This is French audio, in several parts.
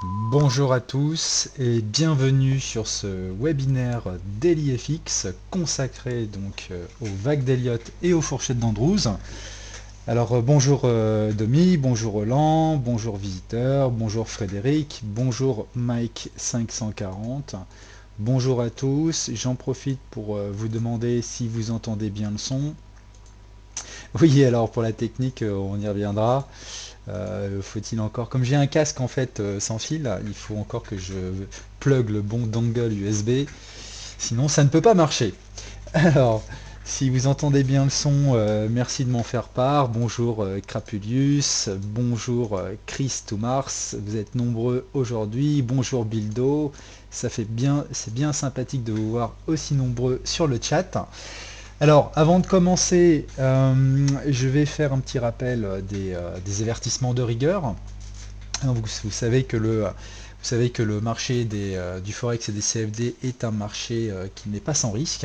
Bonjour à tous et bienvenue sur ce webinaire DailyFX consacré aux vagues d'Elliott et aux fourchettes d'Andrews. Alors bonjour Domi, bonjour Roland, bonjour visiteurs, bonjour Frédéric, bonjour Mike 540. Bonjour à tous, j'en profite pour vous demander si vous entendez bien le son. Oui, alors pour la technique, on y reviendra. Faut-il encore, comme j'ai un casque en fait sans fil, il faut encore que je plug le bon dongle USB, sinon ça ne peut pas marcher. Alors, si vous entendez bien le son, merci de m'en faire part. Bonjour Crapulius, bonjour Chris to Mars, vous êtes nombreux aujourd'hui. Bonjour Bildo, ça fait bien, c'est bien sympathique de vous voir aussi nombreux sur le chat. Alors, avant de commencer, je vais faire un petit rappel des avertissements de rigueur. Vous savez que le marché du Forex et des CFD est un marché qui n'est pas sans risque,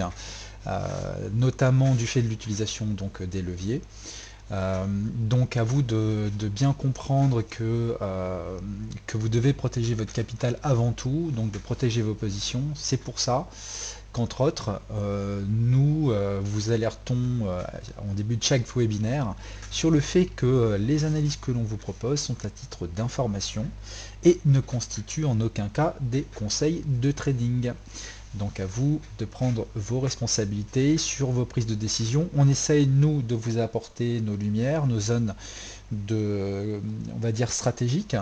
notamment du fait de l'utilisation des leviers. Donc à vous de bien comprendre que vous devez protéger votre capital avant tout, donc de protéger vos positions. C'est pour ça qu'entre autres, nous vous alertons en début de chaque webinaire sur le fait que les analyses que l'on vous propose sont à titre d'information et ne constituent en aucun cas des conseils de trading. Donc à vous de prendre vos responsabilités sur vos prises de décision. On essaye, nous, de vous apporter nos lumières, nos zones on va dire stratégiques,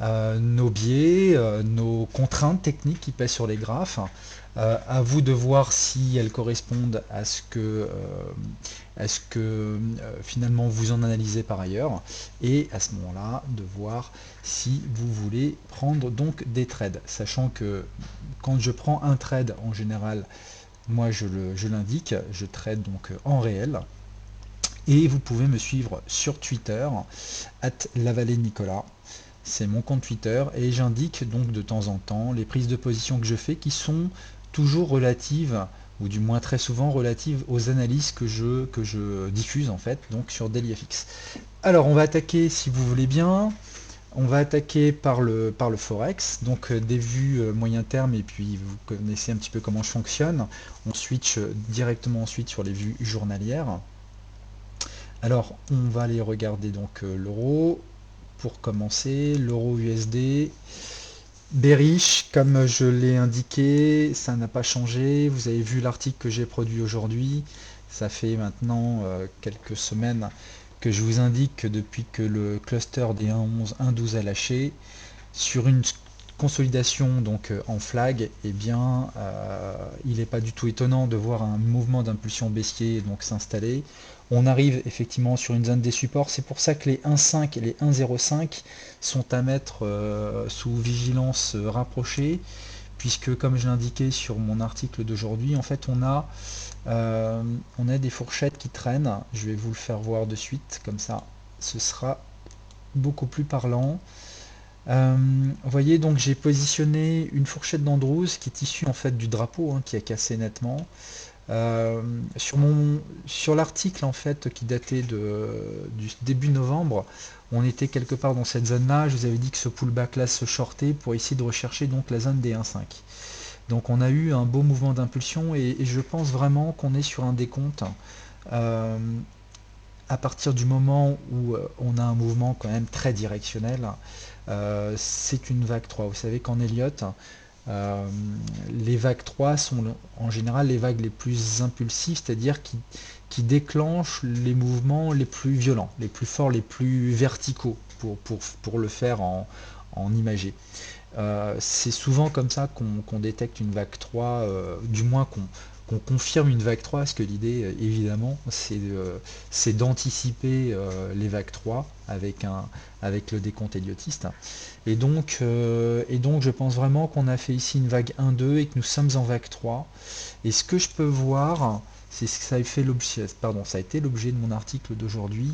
nos biais, nos contraintes techniques qui pèsent sur les graphes. À vous de voir si elles correspondent à ce que finalement vous en analysez par ailleurs, et à ce moment-là de voir si vous voulez prendre donc des trades, sachant que quand je prends un trade en général, moi je l'indique, je trade donc en réel, et vous pouvez me suivre sur Twitter @lavallée-nicolas. C'est mon compte Twitter et j'indique donc de temps en temps les prises de position que je fais qui sont toujours relatives, ou du moins très souvent relatives aux analyses que je diffuse en fait donc sur DailyFX. Alors on va attaquer, si vous voulez bien, on va attaquer par le Forex, donc des vues moyen terme, et puis vous connaissez un petit peu comment je fonctionne. On switch directement ensuite sur les vues journalières. Alors on va aller regarder donc l'euro. Pour commencer, l'euro USD, bearish, comme je l'ai indiqué, ça n'a pas changé. Vous avez vu l'article que j'ai produit aujourd'hui. Ça fait maintenant quelques semaines que je vous indique que depuis que le cluster des 1.11, 1.12 a lâché, sur une consolidation donc en flag, eh bien il n'est pas du tout étonnant de voir un mouvement d'impulsion baissier donc s'installer. On arrive effectivement sur une zone des supports, c'est pour ça que les 1.5 et les 1.05 sont à mettre sous vigilance rapprochée, puisque comme je l'indiquais sur mon article d'aujourd'hui, en fait on a des fourchettes qui traînent. Je vais vous le faire voir de suite, comme ça ce sera beaucoup plus parlant. Vous voyez, donc j'ai positionné une fourchette d'Andrews qui est issue en fait du drapeau, hein, qui a cassé nettement. Euh, sur l'article en fait qui datait du début novembre, on était quelque part dans cette zone-là. Je vous avais dit que ce pullback là se shortait pour essayer de rechercher donc la zone des 1,5. Donc on a eu un beau mouvement d'impulsion, et je pense vraiment qu'on est sur un décompte. Euh, à partir du moment où on a un mouvement quand même très directionnel, c'est une vague 3. Vous savez qu'en Elliott, euh, les vagues 3 sont en général les vagues les plus impulsives, c'est-à-dire qui déclenchent les mouvements les plus violents, les plus forts, les plus verticaux, pour le faire en imagé. C'est souvent comme ça qu'on détecte une vague 3, du moins qu'on confirme une vague 3, parce que l'idée, évidemment, c'est d'anticiper les vagues 3 avec le décompte elliotiste. Et donc, je pense vraiment qu'on a fait ici une vague 1-2 et que nous sommes en vague 3. Et ce que je peux voir, c'est ce que ça a fait l'objet, pardon, ça a été l'objet de mon article d'aujourd'hui.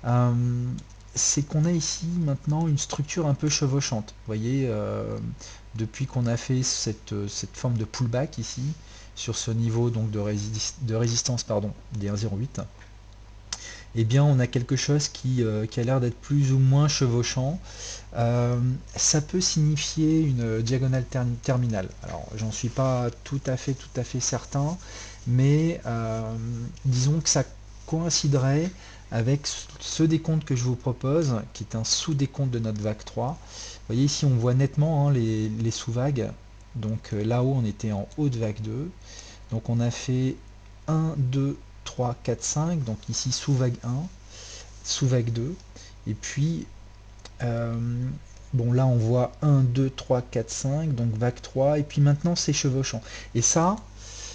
Euh, c'est qu'on a ici maintenant une structure un peu chevauchante. Vous voyez, depuis qu'on a fait cette forme de pullback ici, sur ce niveau donc de résistance pardon, des 1,08, eh bien on a quelque chose qui a l'air d'être plus ou moins chevauchant. Euh, Ça peut signifier une diagonale terminale. Alors j'en suis pas tout à fait certain, mais disons que ça coïnciderait avec ce décompte que je vous propose, qui est un sous-décompte de notre vague 3. Vous voyez ici on voit nettement hein, les sous-vagues. Donc là-haut on était en haut de vague 2. Donc on a fait 1, 2, 3, 4, 5. Donc ici sous vague 1, sous vague 2. Et puis, euh, bon là on voit 1, 2, 3, 4, 5. Donc vague 3. Et puis maintenant c'est chevauchant. Et ça,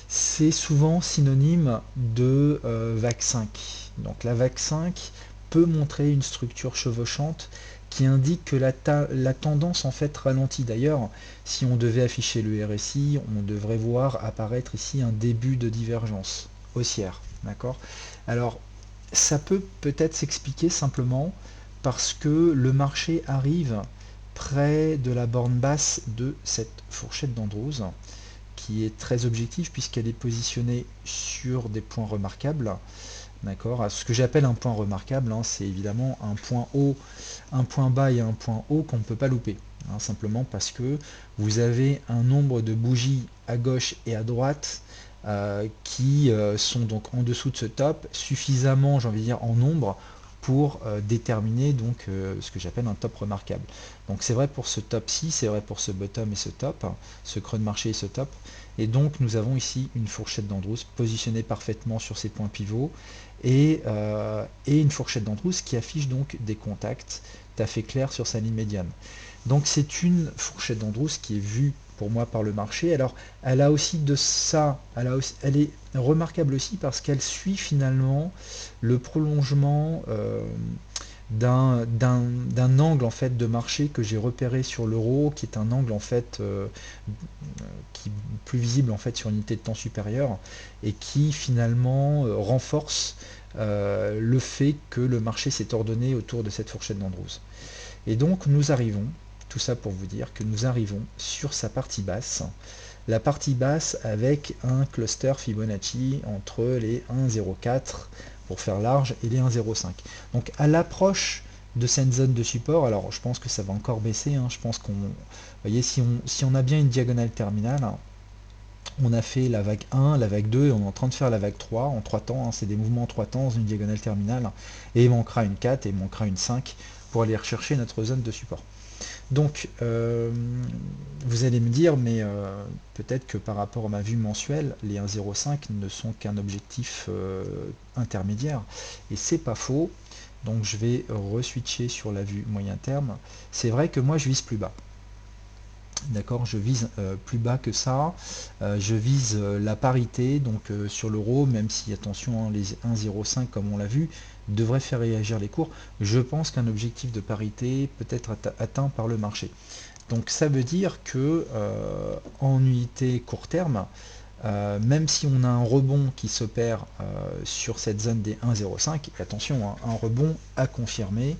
c'est souvent synonyme de vague 5. Donc la vague 5 peut montrer une structure chevauchante qui indique que la tendance en fait ralentit. D'ailleurs, si on devait afficher le RSI, on devrait voir apparaître ici un début de divergence haussière. D'accord? Alors, ça peut peut-être s'expliquer simplement parce que le marché arrive près de la borne basse de cette fourchette d'Andrews qui est très objective puisqu'elle est positionnée sur des points remarquables. D'accord. Ce que j'appelle un point remarquable, hein, c'est évidemment un point haut, un point bas et un point haut qu'on ne peut pas louper. Hein, simplement parce que vous avez un nombre de bougies à gauche et à droite qui sont donc en dessous de ce top, suffisamment, j'ai envie de dire, en nombre pour déterminer donc ce que j'appelle un top remarquable. Donc c'est vrai pour ce top-ci, c'est vrai pour ce bottom et ce top, hein, ce creux de marché et ce top. Et donc nous avons ici une fourchette d'Andrews positionnée parfaitement sur ces points pivots et une fourchette d'Andrews qui affiche donc des contacts tout à fait clairs sur sa ligne médiane. Donc c'est une fourchette d'Andrews qui est vue pour moi par le marché. Alors elle a aussi de ça, elle est remarquable aussi parce qu'elle suit finalement le prolongement d'un angle en fait de marché que j'ai repéré sur l'euro, qui est un angle en fait qui est plus visible en fait sur une unité de temps supérieure et qui finalement renforce le fait que le marché s'est ordonné autour de cette fourchette d'Andrews. Et donc nous arrivons, tout ça pour vous dire que nous arrivons sur sa partie basse, la partie basse avec un cluster Fibonacci entre les 1,04 pour faire large et les 1,05. Donc à l'approche de cette zone de support, alors je pense que ça va encore baisser, hein, je pense qu'on, voyez, si on a bien une diagonale terminale, on a fait la vague 1, la vague 2, et on est en train de faire la vague 3 en 3 temps, hein, c'est des mouvements en 3 temps dans une diagonale terminale, et il manquera une 4 et il manquera une 5 pour aller rechercher notre zone de support. Donc, vous allez me dire, mais peut-être que par rapport à ma vue mensuelle, les 1,05 ne sont qu'un objectif intermédiaire. Et c'est pas faux. Donc, je vais re-switcher sur la vue moyen terme. C'est vrai que moi, je vise plus bas. D'accord, je vise plus bas que ça. Je vise la parité, donc sur l'euro, même si, attention, hein, les 1,05, comme on l'a vu, devraient faire réagir les cours. Je pense qu'un objectif de parité peut être atteint par le marché. Donc ça veut dire que en unité court terme, même si on a un rebond qui s'opère sur cette zone des 1,05, et attention, hein, un rebond à confirmer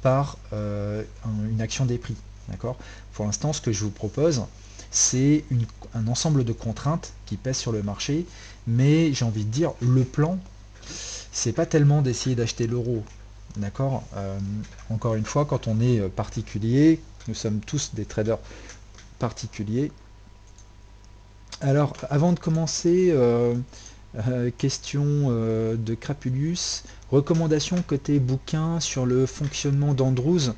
par une action des prix. D'accord. Pour l'instant, ce que je vous propose, c'est un ensemble de contraintes qui pèsent sur le marché, mais j'ai envie de dire, le plan, c'est pas tellement d'essayer d'acheter l'euro. D'accord. Encore une fois, quand on est particulier, nous sommes tous des traders particuliers. Alors, avant de commencer, question de Crapulus, recommandation côté bouquin sur le fonctionnement d'Andrews.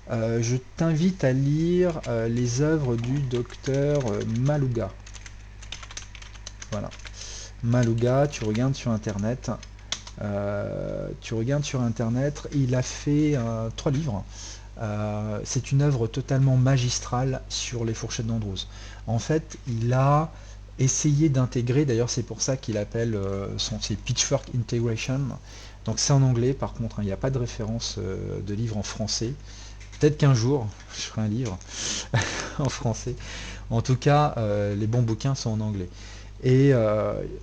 Je t'invite à lire les œuvres du docteur Malouga. Voilà. Malouga, tu regardes sur internet. Il a fait 3 livres. C'est une œuvre totalement magistrale sur les fourchettes d'Andrews. En fait, il a essayé d'intégrer, d'ailleurs c'est pour ça qu'il appelle ses Pitchfork Integration. Donc c'est en anglais par contre, hein, il n'y a pas de référence de livre en français. Peut-être qu'un jour, je ferai un livre en français. En tout cas, les bons bouquins sont en anglais. Et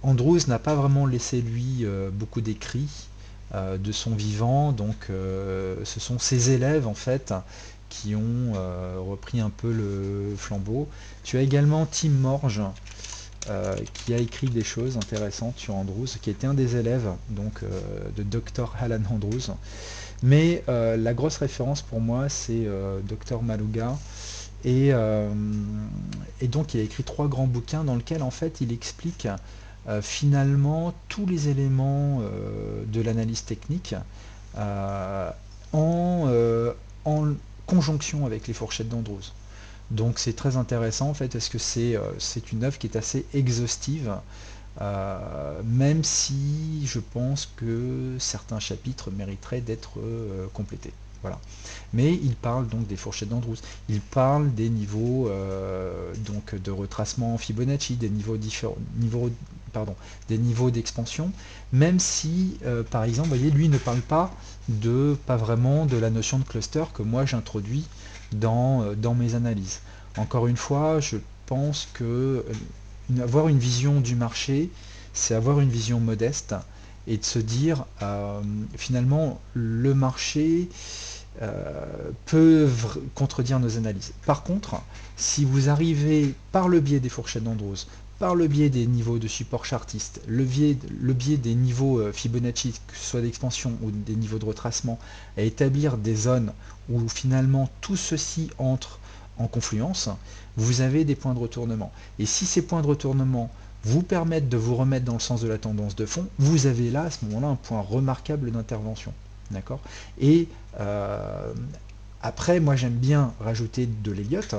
Andrews n'a pas vraiment laissé lui beaucoup d'écrits de son vivant, donc ce sont ses élèves en fait qui ont repris un peu le flambeau. Tu as également Tim Morge qui a écrit des choses intéressantes sur Andrews, qui était un des élèves donc, de Dr. Alan Andrews. Mais la grosse référence pour moi, c'est Dr. Maluga. Et donc il a écrit 3 grands bouquins dans lesquels en fait il explique finalement tous les éléments de l'analyse technique euh, en, en conjonction avec les fourchettes d'Andrews. Donc c'est très intéressant en fait, parce que c'est une œuvre qui est assez exhaustive, même si je pense que certains chapitres mériteraient d'être complétés. Voilà. Mais il parle donc des fourchettes d'Andrews, il parle des niveaux donc de retracement Fibonacci, des niveaux différents, des niveaux d'expansion, même si par exemple, vous voyez, lui ne parle pas vraiment de la notion de cluster que moi j'introduis dans mes analyses. Encore une fois, je pense que avoir une vision du marché, c'est avoir une vision modeste et de se dire finalement le marché peut contredire nos analyses. Par contre, si vous arrivez par le biais des fourchettes d'Andrews, par le biais des niveaux de support chartiste, le biais des niveaux Fibonacci, que ce soit d'expansion ou des niveaux de retracement, à établir des zones où finalement tout ceci entre en confluence, vous avez des points de retournement. Et si ces points de retournement vous permettent de vous remettre dans le sens de la tendance de fond, vous avez là, à ce moment-là, un point remarquable d'intervention. D'accord. Et après, moi j'aime bien rajouter de l'Elliott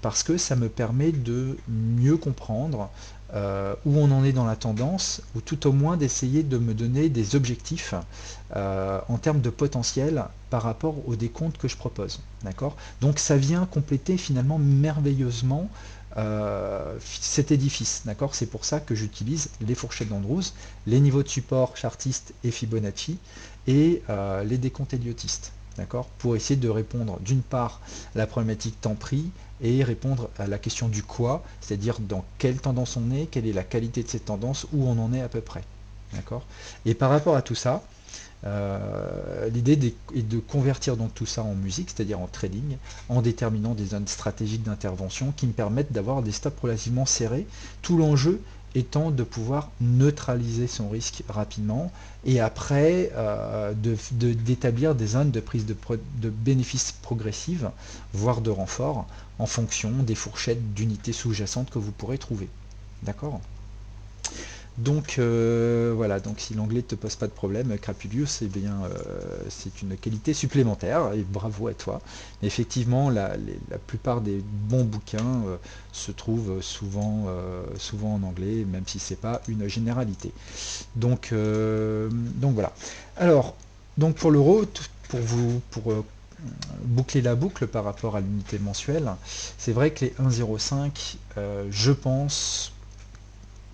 parce que ça me permet de mieux comprendre où on en est dans la tendance, ou tout au moins d'essayer de me donner des objectifs en termes de potentiel par rapport au décompte que je propose. D'accord. Donc ça vient compléter finalement merveilleusement cet édifice. D'accord. C'est pour ça que j'utilise les fourchettes d'Andrews, les niveaux de support chartiste et Fibonacci, et les décomptes elliotistes, d'accord, pour essayer de répondre d'une part à la problématique temps-prix et répondre à la question du quoi, c'est-à-dire dans quelle tendance on est, quelle est la qualité de cette tendance, où on en est à peu près. D'accord. Et par rapport à tout ça, l'idée est de convertir donc tout ça en musique, c'est-à-dire en trading, en déterminant des zones stratégiques d'intervention qui me permettent d'avoir des stops relativement serrés. Tout l'enjeu étant de pouvoir neutraliser son risque rapidement et après d'établir des zones de prise de bénéfices progressives, voire de renfort, en fonction des fourchettes d'unités sous-jacentes que vous pourrez trouver. D'accord. Donc voilà, donc si l'anglais ne te pose pas de problème, Crapulus, eh bien c'est une qualité supplémentaire et bravo à toi. Mais effectivement, la plupart des bons bouquins se trouvent souvent en anglais, même si c'est pas une généralité. Donc voilà. Alors, donc pour l'euro, pour boucler la boucle par rapport à l'unité mensuelle, c'est vrai que les 1,05, je pense,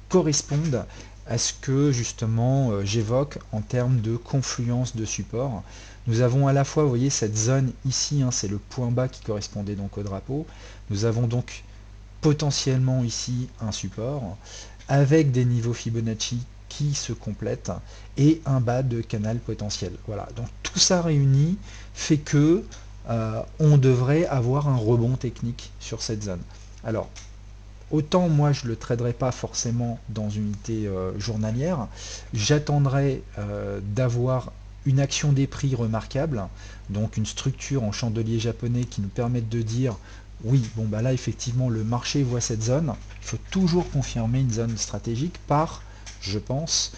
correspondent à ce que justement j'évoque en termes de confluence de support. Nous avons à la fois, vous voyez, cette zone ici, hein, c'est le point bas qui correspondait donc au drapeau. Nous avons donc potentiellement ici un support avec des niveaux Fibonacci qui se complètent et un bas de canal potentiel. Voilà, donc tout ça réuni fait que on devrait avoir un rebond technique sur cette zone. Alors, autant moi je ne le traderai pas forcément dans une unité journalière, j'attendrai d'avoir une action des prix remarquable, donc une structure en chandelier japonais qui nous permette de dire oui, bon bah là effectivement le marché voit cette zone, il faut toujours confirmer une zone stratégique par, je pense,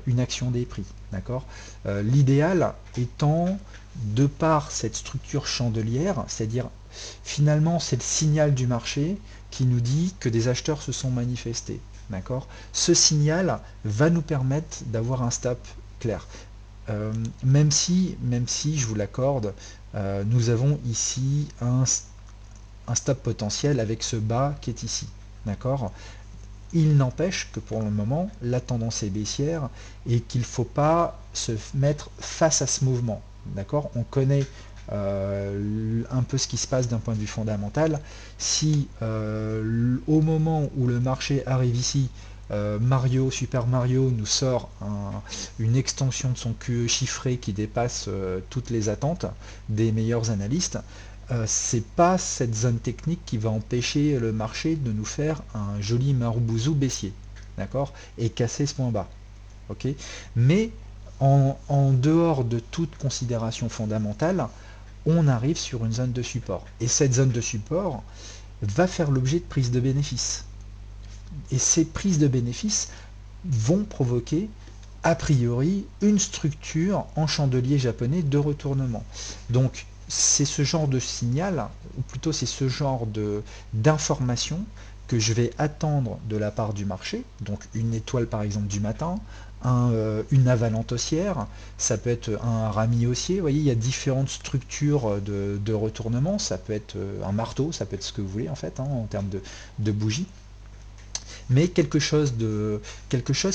une action des prix. D'accord. L'idéal étant, de par cette structure chandelière, c'est-à-dire finalement c'est le signal du marché qui nous dit que des acheteurs se sont manifestés. D'accord. Ce signal va nous permettre d'avoir un stop clair. Même si, je vous l'accorde, nous avons ici un stop potentiel avec ce bas qui est ici. D'accord. Il n'empêche que pour le moment, la tendance est baissière et qu'il ne faut pas se mettre face à ce mouvement. D'accord. On connaît un peu ce qui se passe d'un point de vue fondamental. Si au moment où le marché arrive ici, Super Mario nous sort une extension de son QE chiffré qui dépasse toutes les attentes des meilleurs analystes, c'est pas cette zone technique qui va empêcher le marché de nous faire un joli maroubouzou baissier, d'accord, et casser ce point bas. Ok, mais en dehors de toute considération fondamentale, on arrive sur une zone de support. Et cette zone de support va faire l'objet de prises de bénéfices. Et ces prises de bénéfices vont provoquer a priori une structure en chandelier japonais de retournement. Donc c'est ce genre de signal, ou plutôt c'est ce genre d'information que je vais attendre de la part du marché, donc une étoile par exemple du matin, une avalante haussière, ça peut être un rami haussier, vous voyez, il y a différentes structures de retournement, ça peut être un marteau, ça peut être ce que vous voulez en fait, hein, en termes de bougie, mais quelque chose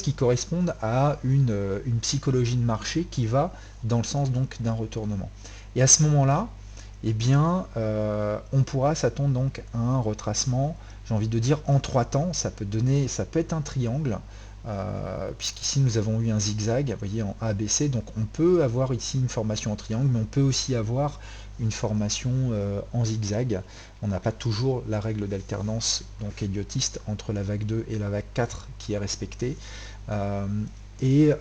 qui corresponde à une psychologie de marché qui va dans le sens donc d'un retournement. Et à ce moment-là, eh bien, on pourra s'attendre donc à un retracement, j'ai envie de dire en trois temps, ça peut être un triangle, puisqu'ici nous avons eu un zigzag, vous voyez, en ABC, donc on peut avoir ici une formation en triangle, mais on peut aussi avoir une formation en zigzag. On n'a pas toujours la règle d'alternance donc héliotiste entre la vague 2 et la vague 4 qui est respectée. Euh, et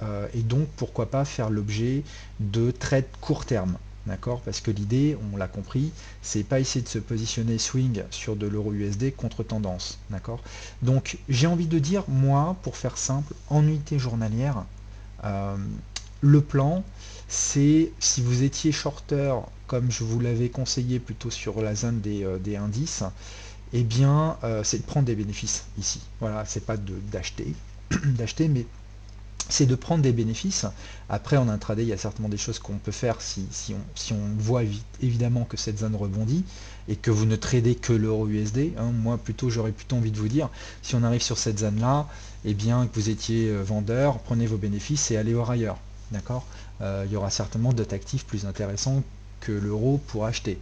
donc pourquoi pas faire l'objet de trades court terme. D'accord? Parce que l'idée, on l'a compris, c'est pas essayer de se positionner swing sur de l'euro USD contre tendance. D'accord? Donc j'ai envie de dire, moi, pour faire simple, en unité journalière, euh, le plan, c'est si vous étiez shorter, comme je vous l'avais conseillé plutôt sur la zone des indices, eh bien, c'est de prendre des bénéfices ici. Voilà, c'est pas d'acheter, d'acheter, mais c'est de prendre des bénéfices. Après, en intraday, il y a certainement des choses qu'on peut faire si on voit évidemment que cette zone rebondit et que vous ne tradez que l'euro USD. Hein. Moi, j'aurais plutôt envie de vous dire, si on arrive sur cette zone-là, eh bien, que vous étiez vendeur, prenez vos bénéfices et allez voir ailleurs. D'accord? Il y aura certainement d'autres actifs plus intéressants que l'euro pour acheter.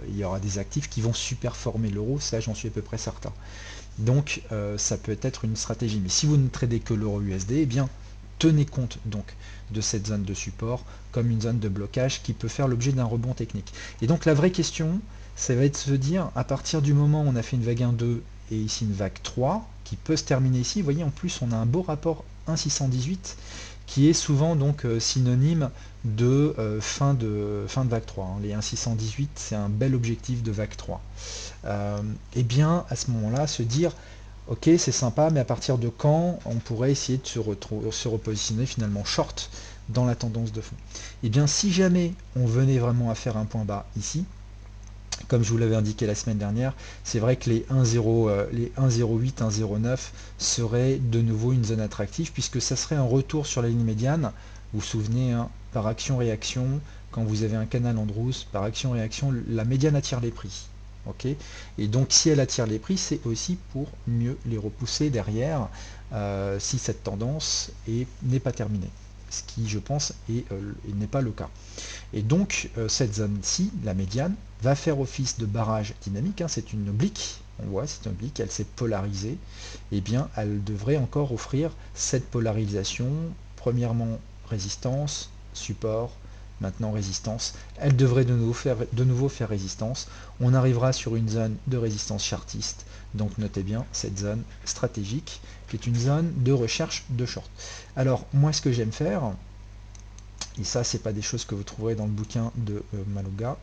Il y aura des actifs qui vont superformer l'euro, ça j'en suis à peu près certain. Donc ça peut être une stratégie. Mais si vous ne tradez que l'euro USD, eh bien tenez compte donc de cette zone de support comme une zone de blocage qui peut faire l'objet d'un rebond technique. Et donc la vraie question, ça va être de se dire, à partir du moment où on a fait une vague 1-2 et ici une vague 3, qui peut se terminer ici, vous voyez en plus on a un beau rapport 1,618 qui est souvent donc synonyme de, fin de vague 3. Hein. Les 1,618 c'est un bel objectif de vague 3. Et bien à ce moment-là se dire ok c'est sympa mais à partir de quand on pourrait essayer de se repositionner finalement short dans la tendance de fond. Et bien si jamais on venait vraiment à faire un point bas ici, comme je vous l'avais indiqué la semaine dernière, c'est vrai que les 1,08, 1,09 seraient de nouveau une zone attractive puisque ça serait un retour sur la ligne médiane. Vous vous souvenez, hein, par action-réaction, quand vous avez un canal Andrews, par action-réaction, la médiane attire les prix. Okay, et donc si elle attire les prix, c'est aussi pour mieux les repousser derrière si cette tendance n'est pas terminée. Ce qui, je pense, n'est pas le cas. Et donc, cette zone-ci, la médiane, va faire office de barrage dynamique. Hein, c'est une oblique. On voit, c'est une oblique, elle s'est polarisée. Eh bien, elle devrait encore offrir cette polarisation. Premièrement, résistance, support, maintenant résistance. Elle devrait de nouveau faire résistance. On arrivera sur une zone de résistance chartiste. Donc, notez bien cette zone stratégique qui est une zone de recherche de short. Alors, moi, ce que j'aime faire, et ça c'est pas des choses que vous trouverez dans le bouquin de Malouga,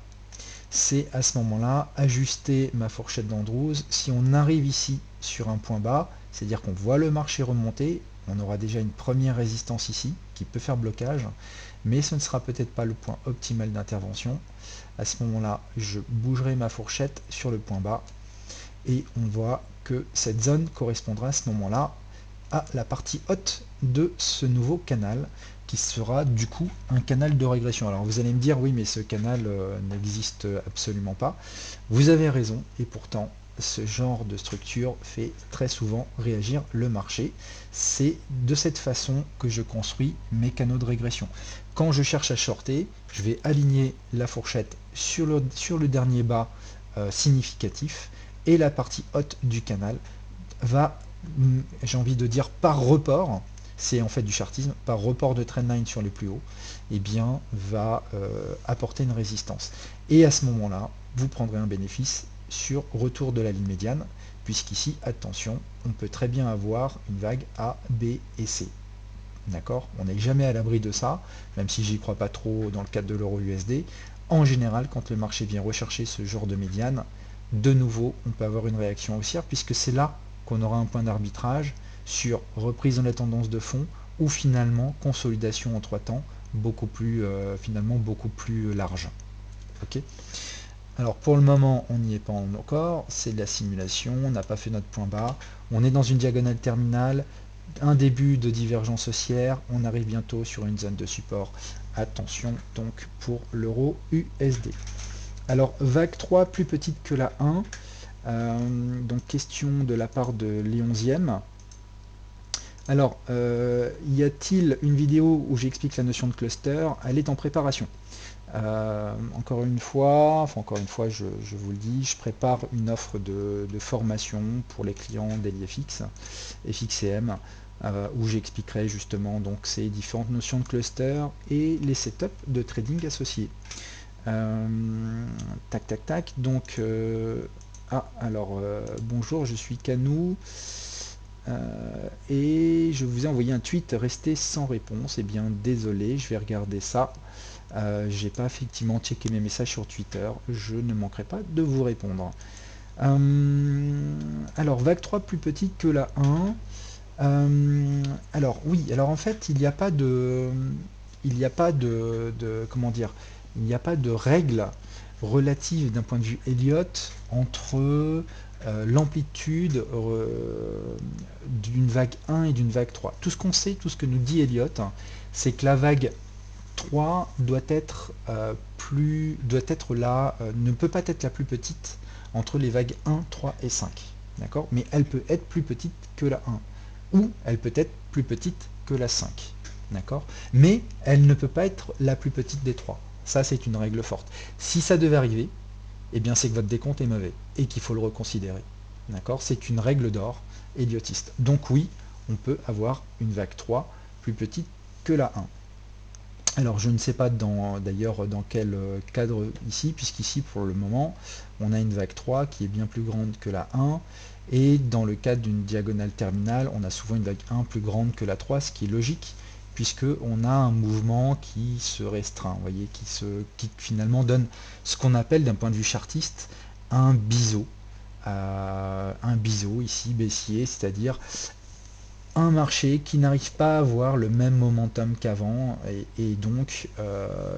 c'est à ce moment-là ajuster ma fourchette d'Andrews. Si on arrive ici sur un point bas, c'est-à-dire qu'on voit le marché remonter, on aura déjà une première résistance ici qui peut faire blocage, mais ce ne sera peut-être pas le point optimal d'intervention. À ce moment-là, je bougerai ma fourchette sur le point bas et on voit que cette zone correspondra à ce moment-là à la partie haute de ce nouveau canal qui sera du coup un canal de régression. Alors vous allez me dire oui mais ce canal n'existe absolument pas. Vous avez raison et pourtant ce genre de structure fait très souvent réagir le marché. C'est de cette façon que je construis mes canaux de régression. Quand je cherche à shorter, je vais aligner la fourchette sur le dernier bas significatif et la partie haute du canal va, j'ai envie de dire, par report, c'est en fait du chartisme, par report de trendline sur les plus hauts, eh bien, va apporter une résistance. Et à ce moment-là, vous prendrez un bénéfice sur retour de la ligne médiane, puisqu'ici, attention, on peut très bien avoir une vague A, B et C. D'accord? On n'est jamais à l'abri de ça, même si j'y crois pas trop dans le cadre de l'euro USD. En général, quand le marché vient rechercher ce genre de médiane, de nouveau, on peut avoir une réaction haussière, puisque c'est là qu'on aura un point d'arbitrage sur reprise dans la tendance de fond, ou finalement consolidation en 3 temps, beaucoup plus, finalement beaucoup plus large. Ok. Alors pour le moment, on n'y est pas encore, c'est de la simulation, on n'a pas fait notre point bas, on est dans une diagonale terminale, un début de divergence haussière, on arrive bientôt sur une zone de support. Attention donc pour l'euro USD. Alors vague 3 plus petite que la 1, donc question de la part de Léonzième. Alors, y a-t-il une vidéo où j'explique la notion de cluster? Elle est en préparation. Encore une fois, je vous le dis, je prépare une offre de formation pour les clients d'EliFX, FXCM, où j'expliquerai justement donc ces différentes notions de cluster et les setups de trading associés. Tac tac tac, donc bonjour, je suis Canou. Et je vous ai envoyé un tweet resté sans réponse. Eh bien désolé, je vais regarder ça. J'ai pas effectivement checké mes messages sur Twitter, je ne manquerai pas de vous répondre. Alors vague 3 plus petite que la 1. Alors oui, alors en fait il n'y a pas de comment dire, il n'y a pas de règle relative d'un point de vue Elliott entre l'amplitude d'une vague 1 et d'une vague 3. Tout ce qu'on sait, tout ce que nous dit Elliott, c'est que la vague 3 doit être ne peut pas être la plus petite entre les vagues 1, 3 et 5. D'accord? Mais elle peut être plus petite que la 1. Ou elle peut être plus petite que la 5. D'accord? Mais elle ne peut pas être la plus petite des 3. Ça, c'est une règle forte. Si ça devait arriver, eh bien c'est que votre décompte est mauvais et qu'il faut le reconsidérer. D'accord? C'est une règle d'or éliotiste. Donc oui, on peut avoir une vague 3 plus petite que la 1. Alors je ne sais pas d'ailleurs dans quel cadre ici, puisqu'ici pour le moment on a une vague 3 qui est bien plus grande que la 1, et dans le cadre d'une diagonale terminale on a souvent une vague 1 plus grande que la 3, ce qui est logique, puisque on a un mouvement qui se restreint, vous voyez, qui finalement donne ce qu'on appelle d'un point de vue chartiste un biseau. Un biseau ici baissier, c'est-à-dire un marché qui n'arrive pas à avoir le même momentum qu'avant et donc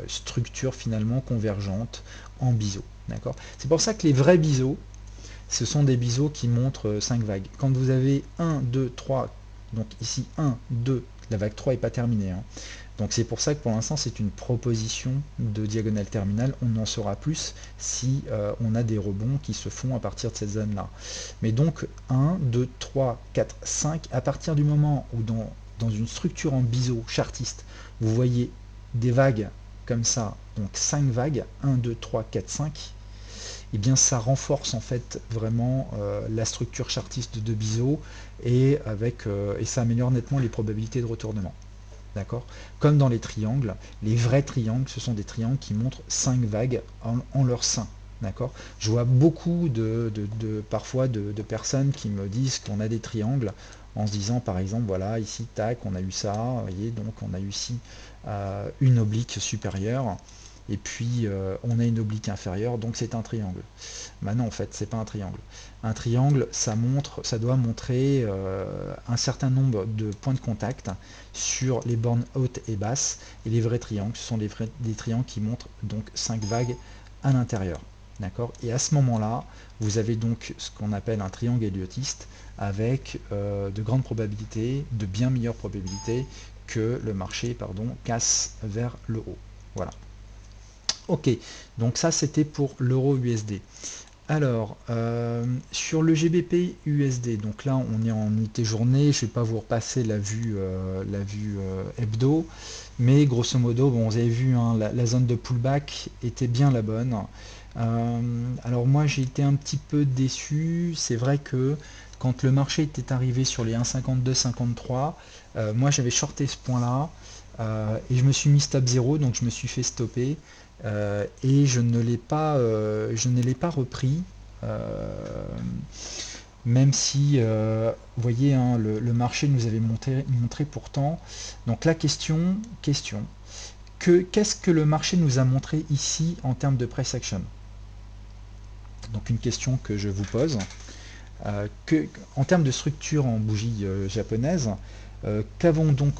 structure finalement convergente en biseau. D'accord. C'est pour ça que les vrais biseaux, ce sont des biseaux qui montrent 5 vagues. Quand vous avez 1, 2, 3, donc ici 1, 2, la vague 3 n'est pas terminée, hein. Donc c'est pour ça que pour l'instant c'est une proposition de diagonale terminale. On en saura plus si on a des rebonds qui se font à partir de cette zone-là. Mais donc 1, 2, 3, 4, 5, à partir du moment où dans une structure en biseau chartiste, vous voyez des vagues comme ça, donc 5 vagues, 1, 2, 3, 4, 5, et bien ça renforce en fait vraiment la structure chartiste de biseau et ça améliore nettement les probabilités de retournement. D'accord? Comme dans les triangles, les vrais triangles, ce sont des triangles qui montrent 5 vagues en leur sein. D'accord? Je vois beaucoup parfois de personnes qui me disent qu'on a des triangles en se disant par exemple, voilà, ici, tac, on a eu ça, vous voyez, donc on a eu ici une oblique supérieure, et puis on a une oblique inférieure, donc c'est un triangle. Non, en fait, c'est pas un triangle. Un triangle, ça doit montrer un certain nombre de points de contact sur les bornes hautes et basses, et les vrais triangles, ce sont des triangles qui montrent donc 5 vagues à l'intérieur. D'accord? Et à ce moment-là, vous avez donc ce qu'on appelle un triangle éliotiste avec de grandes probabilités, de bien meilleures probabilités que le marché casse vers le haut. Voilà. Ok, donc ça c'était pour l'euro USD. Alors, sur le GBP USD, donc là on est en unité journée, je ne vais pas vous repasser la vue hebdo, mais grosso modo, bon, vous avez vu, hein, la zone de pullback était bien la bonne. Alors moi j'ai été un petit peu déçu, c'est vrai que quand le marché était arrivé sur les 1,52-53, moi j'avais shorté ce point-là. et je me suis mis stop 0, donc je me suis fait stopper, et je ne l'ai pas, repris, même si, vous voyez, hein, le marché nous avait montré pourtant. Donc la question, qu'est-ce que le marché nous a montré ici en termes de price action? Donc une question que je vous pose. En termes de structure en bougie japonaise, qu'avons donc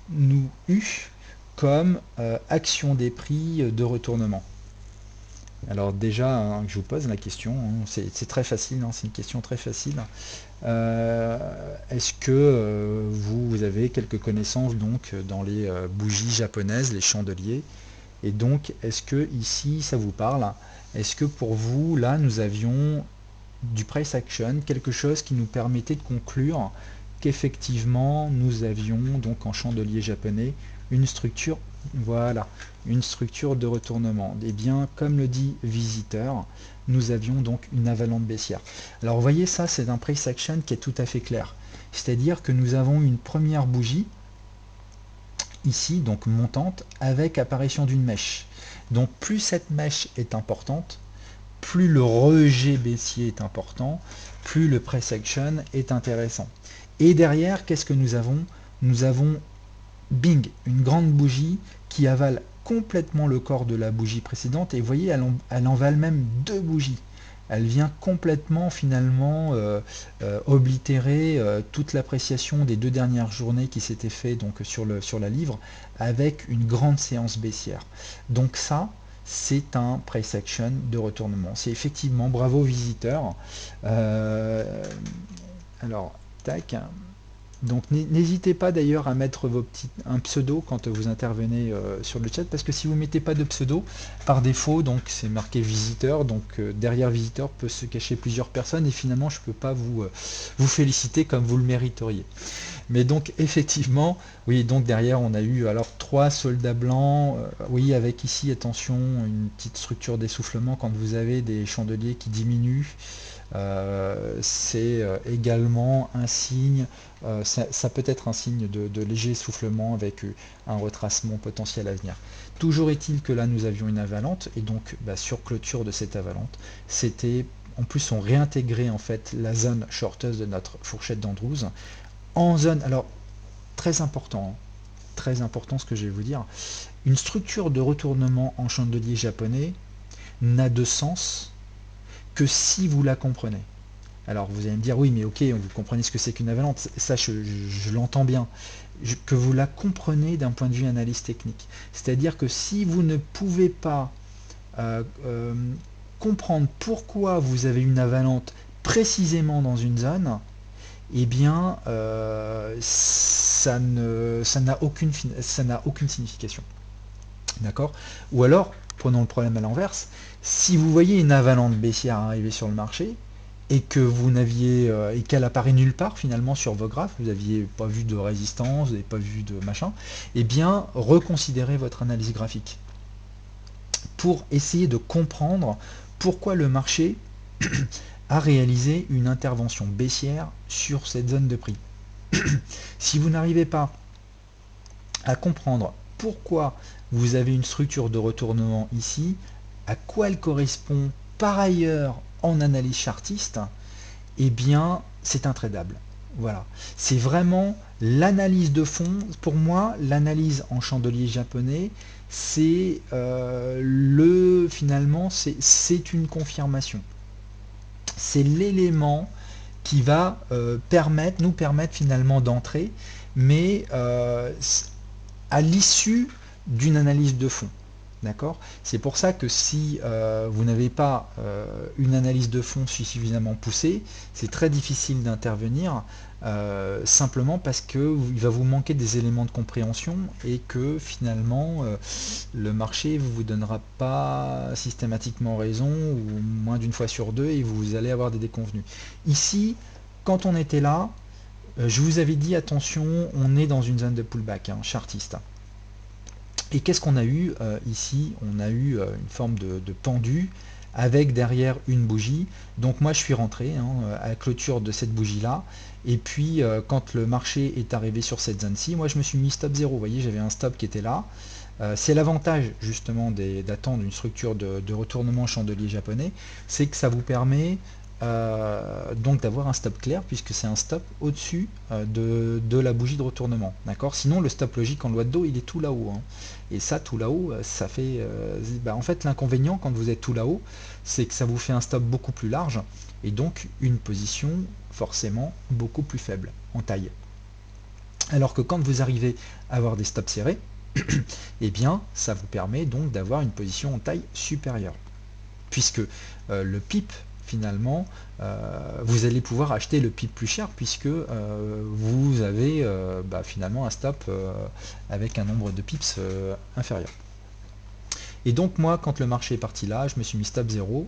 nous eu comme action des prix de retournement? Alors déjà, hein, je vous pose la question, hein, c'est très facile, hein, c'est une question très facile. Est-ce que vous avez quelques connaissances donc dans les bougies japonaises, les chandeliers? Et donc, est-ce que ici, ça vous parle? Est-ce que pour vous, là, nous avions du price action, quelque chose qui nous permettait de conclure qu'effectivement nous avions donc en chandelier japonais une structure, voilà, une structure de retournement. Et bien, comme le dit Visiteur, nous avions donc une avalanche baissière. Alors vous voyez, ça c'est un price action qui est tout à fait clair. C'est-à-dire que nous avons une première bougie ici, donc montante, avec apparition d'une mèche. Donc plus cette mèche est importante, plus le rejet baissier est important, plus le price action est intéressant. Et derrière, qu'est-ce que nous avons? Nous avons, bing, une grande bougie qui avale complètement le corps de la bougie précédente. Et vous voyez, elle envale même deux bougies. Elle vient complètement finalement oblitérer toute l'appréciation des deux dernières journées qui s'étaient fait donc sur la livre avec une grande séance baissière. Donc ça, c'est un price action de retournement. C'est effectivement bravo visiteur. Alors, tac. Donc n'hésitez pas d'ailleurs à mettre un pseudo quand vous intervenez sur le chat, parce que si vous ne mettez pas de pseudo, par défaut, donc c'est marqué visiteur, donc derrière visiteur peut se cacher plusieurs personnes et finalement je ne peux pas vous féliciter comme vous le mériteriez. Mais donc effectivement, oui, donc derrière on a eu alors trois soldats blancs, oui, avec ici, attention, une petite structure d'essoufflement quand vous avez des chandeliers qui diminuent. C'est également un signe, ça peut être un signe de léger essoufflement avec un retracement potentiel à venir. Toujours est-il que là nous avions une avalante, et donc sur clôture de cette avalante, c'était, en plus on réintégrait en fait la zone shorteuse de notre fourchette d'Andrews en zone, alors très important ce que je vais vous dire, une structure de retournement en chandelier japonais n'a de sens que si vous la comprenez. Alors vous allez me dire, oui mais ok, vous comprenez ce que c'est qu'une avalante, ça je l'entends bien, que vous la comprenez d'un point de vue analyse technique. C'est-à-dire que si vous ne pouvez pas comprendre pourquoi vous avez une avalante précisément dans une zone, eh bien ça n'a aucune signification. D'accord? Ou alors, prenons le problème à l'inverse, si vous voyez une avalanche baissière arriver sur le marché, et que vous n'aviez et qu'elle apparaît nulle part finalement sur vos graphes, vous n'aviez pas vu de résistance, vous n'avez pas vu de machin, eh bien reconsidérez votre analyse graphique pour essayer de comprendre pourquoi le marché a réalisé une intervention baissière sur cette zone de prix. Si vous n'arrivez pas à comprendre pourquoi vous avez une structure de retournement ici, à quoi elle correspond par ailleurs en analyse chartiste, eh bien c'est intradable. Voilà, c'est vraiment l'analyse de fond. Pour moi, l'analyse en chandelier japonais, c'est finalement c'est une confirmation. C'est l'élément qui va nous permettre finalement d'entrer, mais à l'issue d'une analyse de fond. D'accord? C'est pour ça que si vous n'avez pas une analyse de fond suffisamment poussée, c'est très difficile d'intervenir, simplement parce qu'il va vous manquer des éléments de compréhension et que finalement le marché ne vous donnera pas systématiquement raison, ou moins d'une fois sur deux, et vous allez avoir des déconvenus. Ici, quand on était là, je vous avais dit attention, on est dans une zone de pullback, hein, chartiste. Et qu'est-ce qu'on a eu ici? On a eu une forme de pendu avec derrière une bougie. Donc moi je suis rentré à la clôture de cette bougie là, et puis quand le marché est arrivé sur cette zone-ci, moi je me suis mis stop 0. Vous voyez, j'avais un stop qui était là. C'est l'avantage justement d'attendre une structure de retournement chandelier japonais, c'est que ça vous permet donc d'avoir un stop clair, puisque c'est un stop au-dessus de la bougie de retournement. D'accord. Sinon le stop logique en loi de dos il est tout là-haut, hein. Et ça tout là-haut, ça fait en fait l'inconvénient quand vous êtes tout là-haut, c'est que ça vous fait un stop beaucoup plus large et donc une position forcément beaucoup plus faible en taille. Alors que quand vous arrivez à avoir des stops serrés, eh bien ça vous permet donc d'avoir une position en taille supérieure, puisque le PIP finalement, vous allez pouvoir acheter le PIP plus cher, puisque vous avez finalement un stop avec un nombre de pips inférieur. Et donc moi, quand le marché est parti là, je me suis mis stop 0,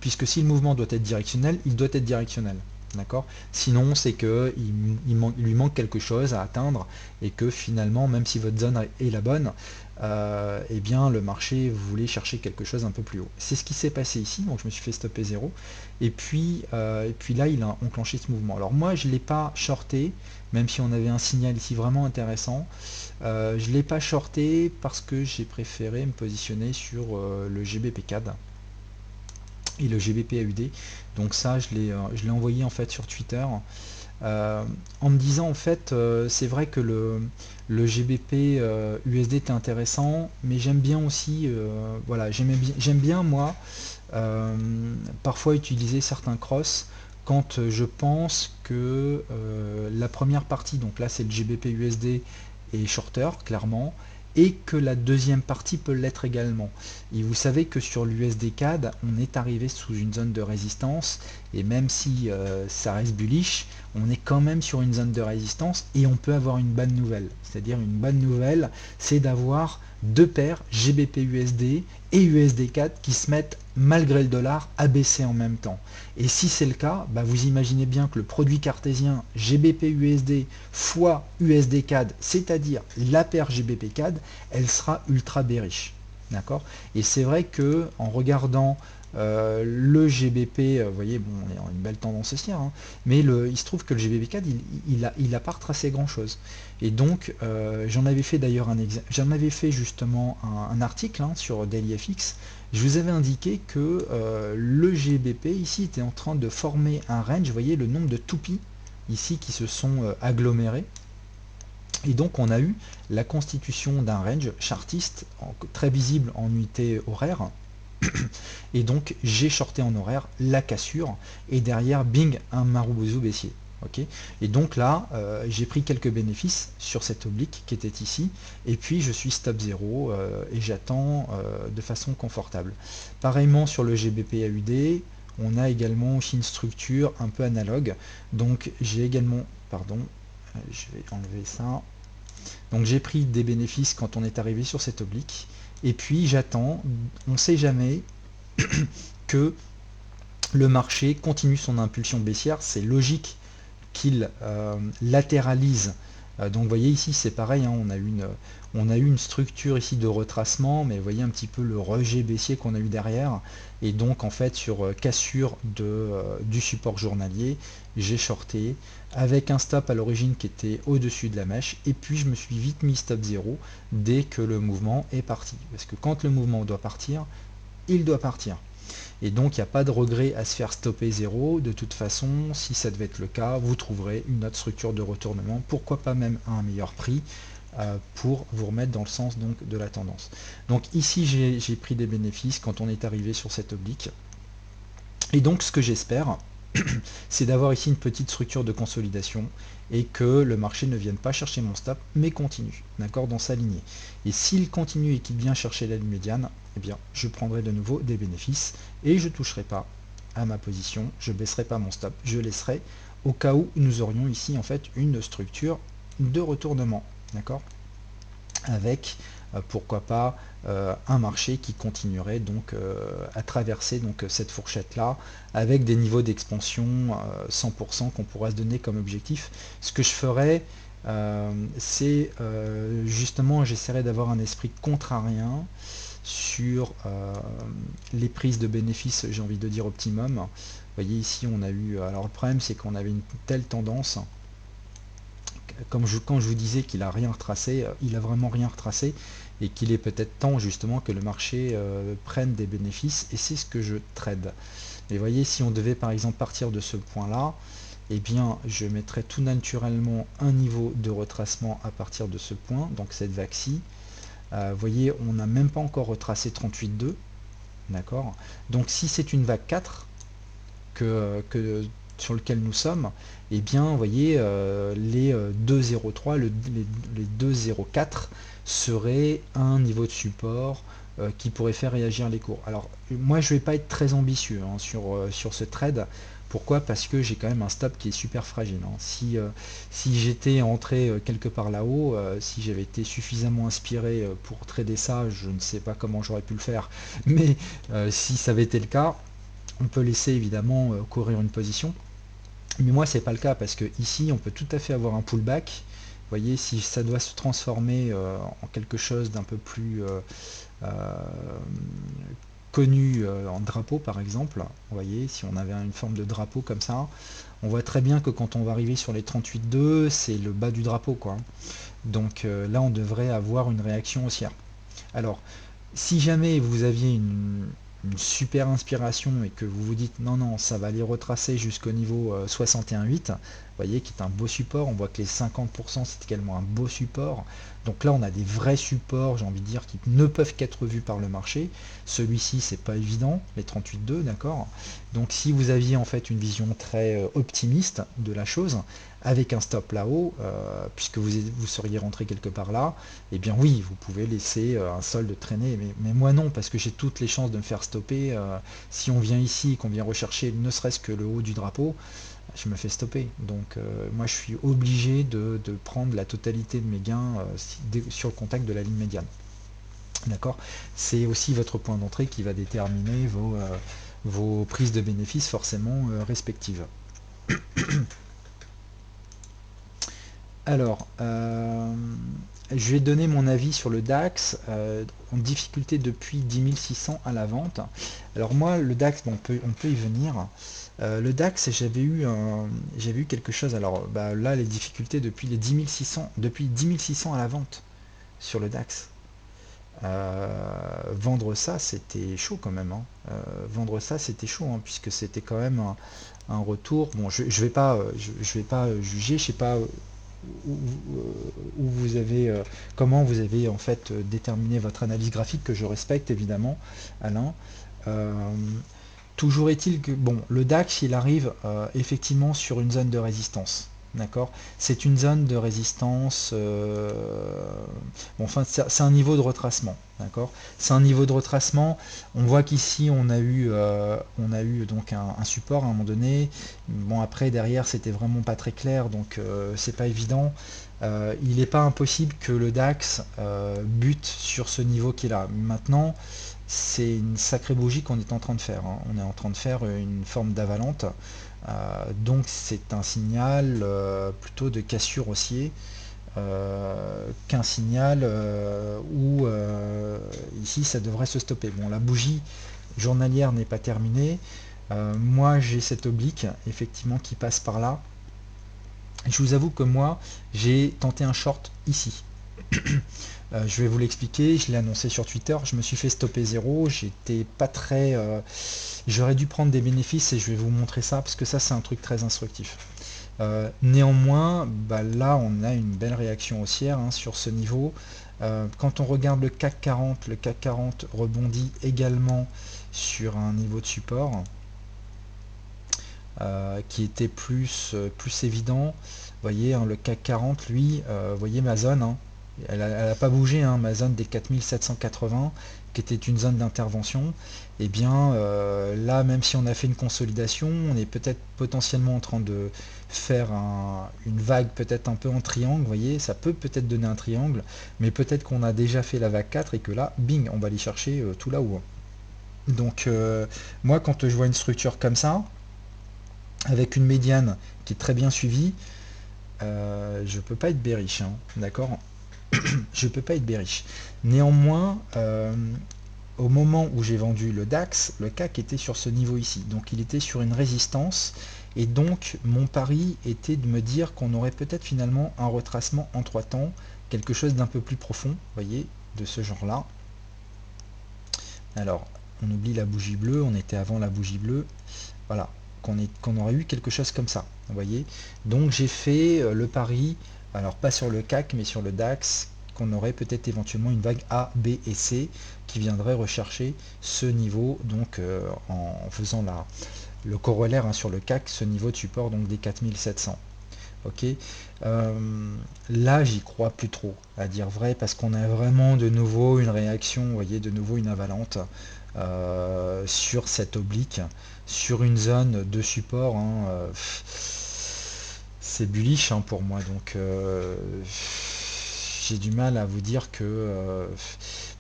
puisque si le mouvement doit être directionnel, il doit être directionnel. D'accord. Sinon, c'est que il lui manque quelque chose à atteindre, et que finalement, même si votre zone est la bonne, eh bien le marché voulait chercher quelque chose un peu plus haut. C'est ce qui s'est passé ici, donc je me suis fait stopper 0, et puis là, il a enclenché ce mouvement. Alors moi, je ne l'ai pas shorté, même si on avait un signal ici vraiment intéressant. Je ne l'ai pas shorté parce que j'ai préféré me positionner sur le GBP CAD et le GBP AUD. Donc ça, je l'ai envoyé en fait sur Twitter, en me disant en fait, c'est vrai que le GBP USD est intéressant, mais j'aime bien aussi, voilà, j'aime bien moi parfois utiliser certains cross quand je pense que la première partie, donc là c'est le GBP USD, est shorter clairement, et que la deuxième partie peut l'être également. Et vous savez que sur l'USD CAD, on est arrivé sous une zone de résistance, et même si ça reste bullish, on est quand même sur une zone de résistance, et on peut avoir une bonne nouvelle. C'est-à-dire une bonne nouvelle, c'est d'avoir deux paires GBP USD et USD CAD qui se mettent, malgré le dollar, à baisser en même temps. Et si c'est le cas, vous imaginez bien que le produit cartésien GBP USD fois USD CAD, c'est-à-dire la paire GBP CAD, elle sera ultra bearish. D'accord. Et c'est vrai que en regardant le GBP, vous voyez, bon, on est en une belle tendance haussière, hein, mais il se trouve que le GBP CAD, il a pas retracé grand chose. Et donc, j'en avais fait d'ailleurs j'en avais fait justement un article sur DailyFX. Je vous avais indiqué que le GBP ici était en train de former un range. Vous voyez le nombre de toupies ici qui se sont agglomérés. Et donc on a eu la constitution d'un range chartiste très visible en unité horaire. Et donc j'ai shorté en horaire la cassure, et derrière bing, un Marubozu baissier. Okay. Et donc là j'ai pris quelques bénéfices sur cette oblique qui était ici, et puis je suis stop 0 et j'attends de façon confortable. Pareillement sur le GBP AUD, on a également aussi une structure un peu analogue. Donc j'ai également, pardon, je vais enlever ça. Donc j'ai pris des bénéfices quand on est arrivé sur cette oblique, et puis j'attends, on ne sait jamais, que le marché continue son impulsion baissière. C'est logique qu'il latéralise. Donc vous voyez ici c'est pareil, hein, on a eu une structure ici de retracement, mais vous voyez un petit peu le rejet baissier qu'on a eu derrière. Et donc en fait sur cassure du support journalier, j'ai shorté avec un stop à l'origine qui était au-dessus de la mèche, et puis je me suis vite mis stop 0 dès que le mouvement est parti. Parce que quand le mouvement doit partir, il doit partir. Et donc il n'y a pas de regret à se faire stopper 0. De toute façon, si ça devait être le cas, vous trouverez une autre structure de retournement, pourquoi pas même à un meilleur prix, pour vous remettre dans le sens donc de la tendance. Donc ici j'ai pris des bénéfices quand on est arrivé sur cette oblique. Et donc ce que j'espère, c'est d'avoir ici une petite structure de consolidation, et que le marché ne vienne pas chercher mon stop, mais continue, d'accord, dans sa lignée. Et s'il continue et qu'il vient chercher la ligne médiane, eh bien, je prendrai de nouveau des bénéfices, et je ne toucherai pas à ma position, je ne baisserai pas mon stop, je laisserai au cas où nous aurions ici en fait une structure de retournement, d'accord, avec pourquoi pas un marché qui continuerait donc à traverser donc cette fourchette là, avec des niveaux d'expansion 100% qu'on pourra se donner comme objectif. Ce que je ferais, c'est justement, j'essaierai d'avoir un esprit contrarien, sur les prises de bénéfices, j'ai envie de dire optimum. Vous voyez ici on a eu, alors le problème c'est qu'on avait une telle tendance, quand je vous disais qu'il a rien retracé, il a vraiment rien retracé, et qu'il est peut-être temps justement que le marché prenne des bénéfices, et c'est ce que je trade. Et vous voyez, si on devait par exemple partir de ce point là, eh bien je mettrais tout naturellement un niveau de retracement à partir de ce point, donc cette vague-ci. Vous voyez, on n'a même pas encore retracé 38,2, d'accord. Donc si c'est une vague 4 sur lequel nous sommes, eh bien vous voyez, les 2,03, les 2,04 seraient un niveau de support qui pourrait faire réagir les cours. Alors moi je vais pas être très ambitieux hein, sur ce trade. Pourquoi? Parce que j'ai quand même un stop qui est super fragile. Hein. Si j'étais entré quelque part là-haut, si j'avais été suffisamment inspiré pour trader ça, je ne sais pas comment j'aurais pu le faire, mais si ça avait été le cas, on peut laisser évidemment courir une position. Mais moi, c'est pas le cas parce que ici, on peut tout à fait avoir un pullback. Vous voyez, si ça doit se transformer en quelque chose d'un peu plus euh, connu en drapeau, par exemple, vous voyez, si on avait une forme de drapeau comme ça, on voit très bien que quand on va arriver sur les 38,2, c'est le bas du drapeau, quoi. Donc là, on devrait avoir une réaction haussière. Alors, si jamais vous aviez une super inspiration et que vous vous dites non, non, ça va aller retracer jusqu'au niveau 61,8, vous voyez, qui est un beau support, on voit que les 50% c'est également un beau support. Donc là, on a des vrais supports, j'ai envie de dire, qui ne peuvent qu'être vus par le marché. Celui-ci, c'est pas évident, les 38,2, d'accord. Donc si vous aviez en fait une vision très optimiste de la chose, avec un stop là-haut, puisque vous seriez rentré quelque part là, eh bien oui, vous pouvez laisser un solde traîner, mais moi non, parce que j'ai toutes les chances de me faire stopper. Si on vient ici et qu'on vient rechercher ne serait-ce que le haut du drapeau, je me fais stopper. Donc moi je suis obligé de prendre la totalité de mes gains sur le contact de la ligne médiane. D'accord. C'est aussi votre point d'entrée qui va déterminer vos prises de bénéfices forcément respectives. Alors, je vais donner mon avis sur le DAX en difficulté depuis 10 600 à la vente. Alors moi, le DAX, bon, on peut y venir. Le DAX, j'avais eu quelque chose. Alors bah, là, les difficultés depuis les 10 600, depuis 10 600 à la vente sur le DAX. Vendre ça, c'était chaud quand même. Hein. Vendre ça, c'était chaud, hein, puisque c'était quand même un retour. Bon, je vais pas, je vais pas juger, je sais pas où, où vous avez, comment vous avez en fait déterminé votre analyse graphique, que je respecte évidemment, Alain. Euh, Toujours est-il que bon, le DAX il arrive effectivement sur une zone de résistance. D'accord. C'est une zone de résistance. Bon, enfin, c'est un niveau de retracement. D'accord. C'est un niveau de retracement. On voit qu'ici on a eu donc un support à un moment donné. Bon, après derrière c'était vraiment pas très clair, donc c'est pas évident. Il n'est pas impossible que le DAX bute sur ce niveau qui est là. Maintenant, c'est une sacrée bougie qu'on est en train de faire. Hein. On est en train de faire une forme d'avalante. Donc c'est un signal plutôt de cassure haussier qu'un signal où ici ça devrait se stopper. Bon, la bougie journalière n'est pas terminée. Moi j'ai cette oblique effectivement qui passe par là. Je vous avoue que moi j'ai tenté un short ici. Je vais vous l'expliquer, je l'ai annoncé sur Twitter, je me suis fait stopper zéro, j'étais pas très... j'aurais dû prendre des bénéfices et je vais vous montrer ça parce que ça c'est un truc très instructif. Néanmoins, bah, là on a une belle réaction haussière hein, sur ce niveau. Quand on regarde le CAC 40 rebondit également sur un niveau de support qui était plus évident. Vous voyez, hein, le CAC 40, lui, vous voyez ma zone, hein, elle n'a pas bougé, hein, ma zone des 4780, qui était une zone d'intervention. Et bien là, même si on a fait une consolidation, on est peut-être potentiellement en train de faire une vague peut-être un peu en triangle, vous voyez, ça peut peut-être donner un triangle, mais peut-être qu'on a déjà fait la vague 4 et que là, bing, on va aller chercher tout là-haut. Donc moi, quand je vois une structure comme ça, avec une médiane qui est très bien suivie, je peux pas être bearish, hein, d'accord. Je peux pas être bearish. Néanmoins, au moment où j'ai vendu le DAX, le CAC était sur ce niveau ici. Donc il était sur une résistance. Et donc mon pari était de me dire qu'on aurait peut-être finalement un retracement en 3 temps, quelque chose d'un peu plus profond, vous voyez, de ce genre-là. Alors, on oublie la bougie bleue, on était avant la bougie bleue. Voilà, qu'on aurait eu quelque chose comme ça, vous voyez. Donc j'ai fait le pari, alors pas sur le CAC, mais sur le DAX, qu'on aurait peut-être éventuellement une vague A, B et C qui viendrait rechercher ce niveau, donc en faisant le corollaire hein, sur le CAC, ce niveau de support donc des 4700. Ok, là j'y crois plus trop, à dire vrai, parce qu'on a vraiment de nouveau une réaction, vous voyez, de nouveau une avalanche sur cette oblique, sur une zone de support. Hein, c'est bullish hein, pour moi, donc j'ai du mal à vous dire que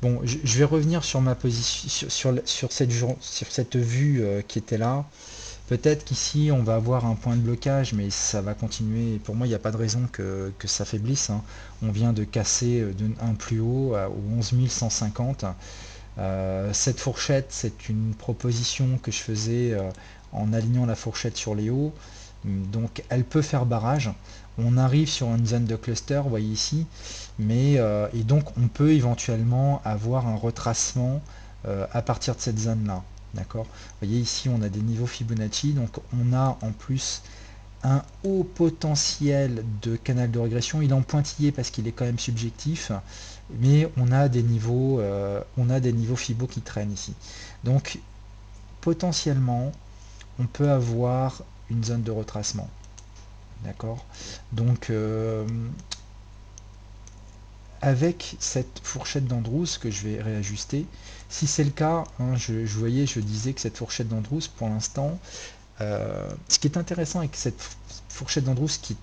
bon, je vais revenir sur ma position sur cette vue qui était là. Peut-être qu'ici on va avoir un point de blocage, mais ça va continuer. Pour moi, il n'y a pas de raison que ça faiblisse. Hein. On vient de casser un plus haut au 11 150. Cette fourchette, c'est une proposition que je faisais en alignant la fourchette sur les hauts. Donc elle peut faire barrage. On arrive sur une zone de cluster, vous voyez ici, mais et donc on peut éventuellement avoir un retracement à partir de cette zone-là. D'accord. Vous voyez ici, on a des niveaux Fibonacci, donc on a en plus un haut potentiel de canal de régression. Il est en pointillé parce qu'il est quand même subjectif, mais on a des niveaux Fibo qui traînent ici. Donc potentiellement, on peut avoir une zone de retracement. D'accord. Donc avec cette fourchette d'Andrews que je vais réajuster, si c'est le cas, hein, je disais que cette fourchette d'Andrews, pour l'instant, ce qui est intéressant avec cette fourchette d'Andrews qui,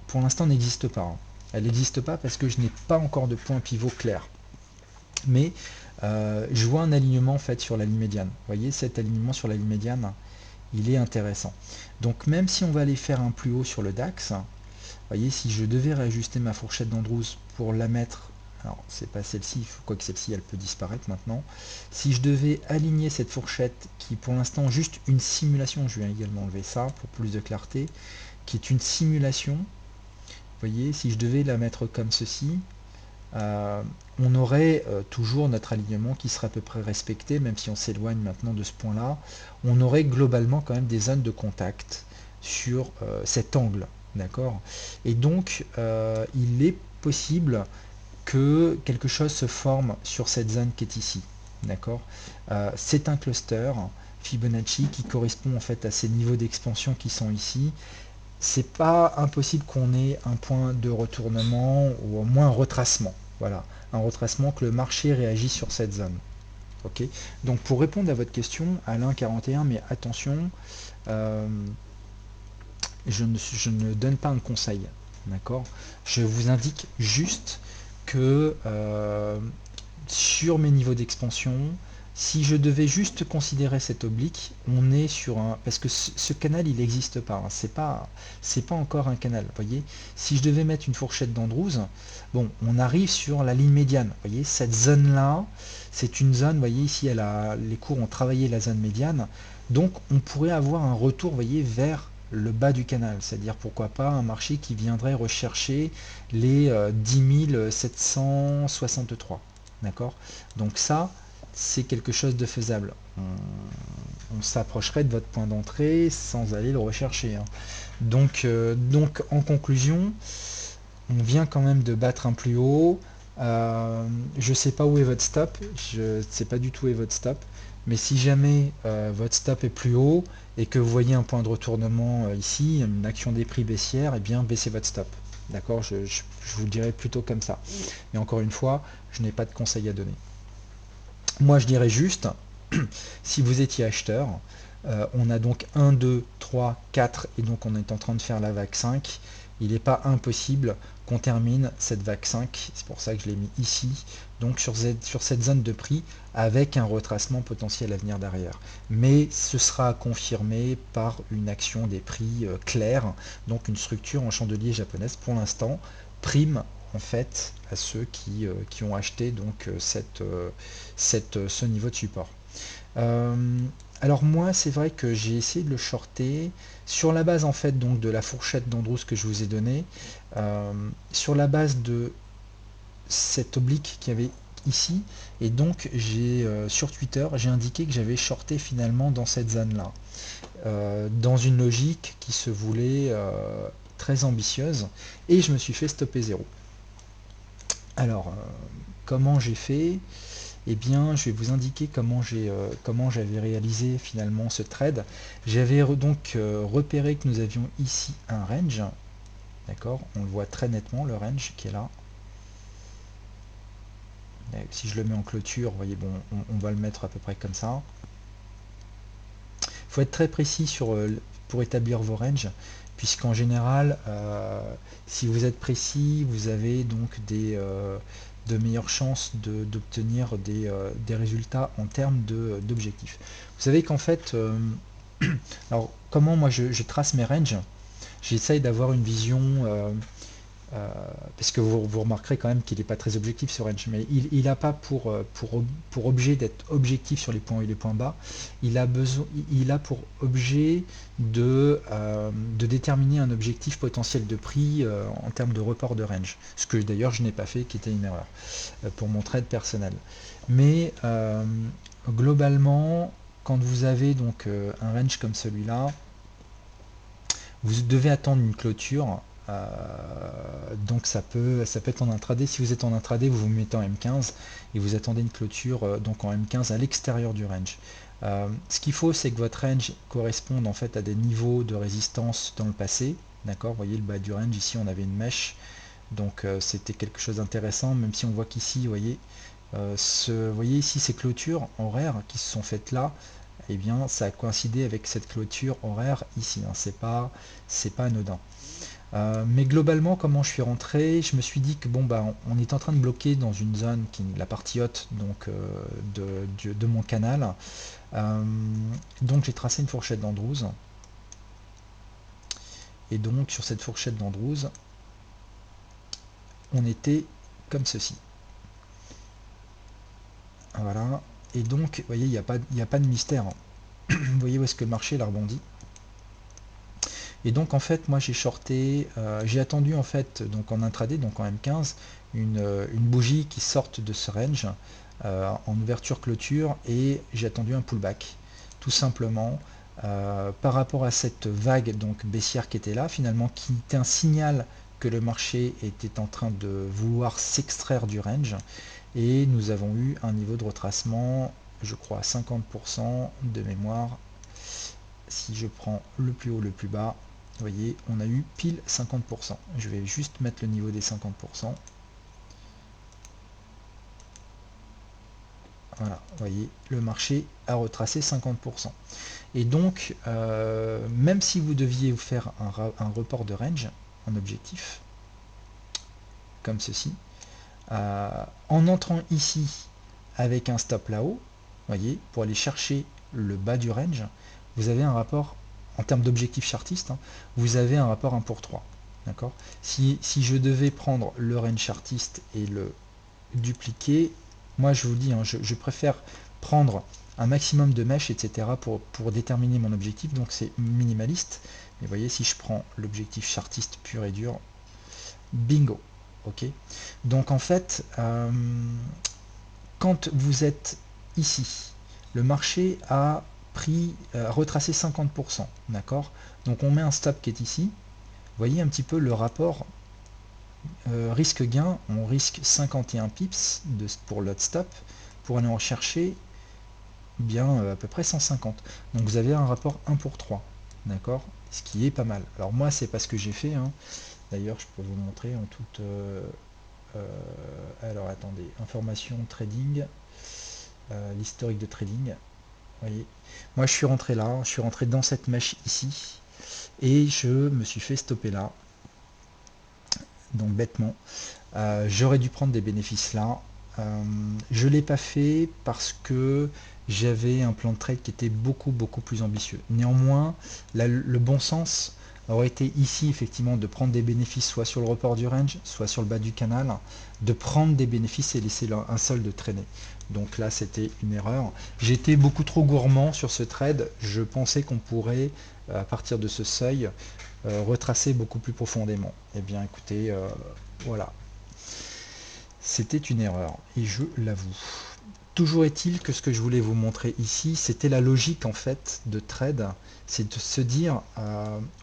pour l'instant, n'existe pas. Hein. Elle n'existe pas parce que je n'ai pas encore de point pivot clair. Mais je vois un alignement fait sur la ligne médiane. Vous voyez, cet alignement sur la ligne médiane, il est intéressant. Donc même si on va aller faire un plus haut sur le DAX, vous voyez, si je devais réajuster ma fourchette d'Andrews pour la mettre, alors c'est pas celle-ci, quoique celle-ci elle peut disparaître maintenant, si je devais aligner cette fourchette qui pour l'instant juste une simulation, je vais également enlever ça pour plus de clarté, qui est une simulation, vous voyez, si je devais la mettre comme ceci, on aurait toujours notre alignement qui serait à peu près respecté, même si on s'éloigne maintenant de ce point-là, on aurait globalement quand même des zones de contact sur cet angle. D'accord. Et donc, il est possible que quelque chose se forme sur cette zone qui est ici. D'accord. C'est un cluster Fibonacci qui correspond en fait à ces niveaux d'expansion qui sont ici. C'est pas impossible qu'on ait un point de retournement ou au moins un retracement. Voilà, un retracement que le marché réagit sur cette zone. Ok. Donc pour répondre à votre question, Alain 41, mais attention, euh, je ne donne pas un conseil, d'accord. Je vous indique juste que sur mes niveaux d'expansion, si je devais juste considérer cette oblique, on est sur un... Parce que ce canal, il n'existe pas. Hein, c'est pas encore un canal. Voyez, si je devais mettre une fourchette d'Andrews, bon, on arrive sur la ligne médiane. Voyez, cette zone-là, c'est une zone, voyez, ici, les cours ont travaillé la zone médiane. Donc, on pourrait avoir un retour, voyez, vers le bas du canal, c'est-à-dire pourquoi pas un marché qui viendrait rechercher les 10 763. D'accord. Donc ça, c'est quelque chose de faisable. On s'approcherait de votre point d'entrée sans aller le rechercher. Hein. Donc en conclusion, on vient quand même de battre un plus haut. Je ne sais pas où est votre stop. Je ne sais pas du tout où est votre stop. Mais si jamais votre stop est plus haut et que vous voyez un point de retournement ici, une action des prix baissière, eh bien baissez votre stop. D'accord, je vous le dirais plutôt comme ça. Mais encore une fois, je n'ai pas de conseils à donner. Moi, je dirais juste, si vous étiez acheteur, on a donc 1, 2, 3, 4, et donc on est en train de faire la vague 5. Il n'est pas impossible qu'on termine cette vague 5, c'est pour ça que je l'ai mis ici, donc sur cette zone de prix, avec un retracement potentiel à venir derrière. Mais ce sera confirmé par une action des prix claire, donc une structure en chandelier japonaise pour l'instant, prime en fait à ceux qui ont acheté donc ce niveau de support. Alors moi, c'est vrai que j'ai essayé de le shorter sur la base en fait donc de la fourchette d'Andrews que je vous ai donnée, sur la base de cet oblique qu'il y avait ici, et donc j'ai sur Twitter j'ai indiqué que j'avais shorté finalement dans cette zone là, dans une logique qui se voulait très ambitieuse, et je me suis fait stopper zéro. Alors comment j'ai fait? Eh bien, je vais vous indiquer comment j'avais réalisé finalement ce trade. J'avais donc repéré que nous avions ici un range, d'accord, on le voit très nettement, le range qui est là. Si je le mets en clôture, vous voyez, bon, on va le mettre à peu près comme ça. Il faut être très précis pour établir vos ranges, puisqu'en général, si vous êtes précis, vous avez donc de meilleures chances d'obtenir des résultats en termes d'objectifs. Vous savez qu'en fait, alors comment moi je trace mes ranges? J'essaye d'avoir une vision, parce que vous remarquerez quand même qu'il n'est pas très objectif ce range, mais il n'a pas pour objet d'être objectif sur les points hauts et les points bas. Il a pour objet de déterminer un objectif potentiel de prix en termes de report de range, ce que d'ailleurs je n'ai pas fait, qui était une erreur pour mon trade personnel. Mais globalement, quand vous avez donc un range comme celui-là, vous devez attendre une clôture. Donc ça peut être en intraday. Si vous êtes en intraday, vous vous mettez en M15 et vous attendez une clôture donc en M15 à l'extérieur du range. Ce qu'il faut, c'est que votre range corresponde en fait à des niveaux de résistance dans le passé. D'accord, vous voyez le bas du range, ici on avait une mèche, donc c'était quelque chose d'intéressant, même si on voit qu'ici, vous voyez ici ces clôtures horaires qui se sont faites là, et bien ça a coïncidé avec cette clôture horaire ici, hein, c'est pas anodin. Mais globalement, comment je suis rentré, je me suis dit que bon bah on est en train de bloquer dans une zone qui est la partie haute donc de mon canal. Donc j'ai tracé une fourchette d'Andrews. Et donc sur cette fourchette d'Andrews, on était comme ceci. Voilà. Et donc, vous voyez, il n'y a pas de mystère. Vous voyez où est-ce que le marché l'a rebondi. Et donc en fait moi j'ai shorté, j'ai attendu en fait donc en intraday, donc en M15, une bougie qui sorte de ce range en ouverture clôture, et j'ai attendu un pullback tout simplement par rapport à cette vague donc baissière qui était là finalement, qui était un signal que le marché était en train de vouloir s'extraire du range, et nous avons eu un niveau de retracement, je crois à 50% de mémoire. Si je prends le plus haut, le plus bas, vous voyez, on a eu pile 50%. Je vais juste mettre le niveau des 50%. Voilà, vous voyez, le marché a retracé 50%. Et donc, même si vous deviez vous faire un report de range, un objectif, comme ceci, en entrant ici avec un stop là-haut, voyez, pour aller chercher le bas du range, vous avez un rapport, en termes d'objectif chartiste, hein, vous avez un rapport 1 pour 3. D'accord. Si je devais prendre le range chartiste et le dupliquer, moi je vous dis, hein, je préfère prendre un maximum de mèches, etc. pour déterminer mon objectif, donc c'est minimaliste. Mais vous voyez, si je prends l'objectif chartiste pur et dur, bingo. Ok. Donc en fait, quand vous êtes ici, le marché a retracé 50%, d'accord. Donc on met un stop qui est ici. Vous voyez un petit peu le rapport risque-gain. On risque 51 pips pour l'autre stop pour aller en chercher bien à peu près 150. Donc vous avez un rapport 1 pour 3, d'accord, ce qui est pas mal. Alors moi c'est pas ce que j'ai fait, hein. D'ailleurs je peux vous montrer en toute alors attendez, information trading, l'historique de trading. Voyez, moi je suis rentré là, je suis rentré dans cette mèche ici, et je me suis fait stopper là, donc bêtement. J'aurais dû prendre des bénéfices là. Je ne l'ai pas fait parce que j'avais un plan de trade qui était beaucoup plus ambitieux. Néanmoins, le bon sens aurait été ici effectivement de prendre des bénéfices soit sur le report du range, soit sur le bas du canal, de prendre des bénéfices et laisser un solde traîner. Donc là c'était une erreur. J'étais beaucoup trop gourmand sur ce trade, je pensais qu'on pourrait à partir de ce seuil retracer beaucoup plus profondément. Eh bien écoutez, voilà, c'était une erreur et je l'avoue. Toujours est-il que ce que je voulais vous montrer ici, c'était la logique en fait de trade, c'est de se dire,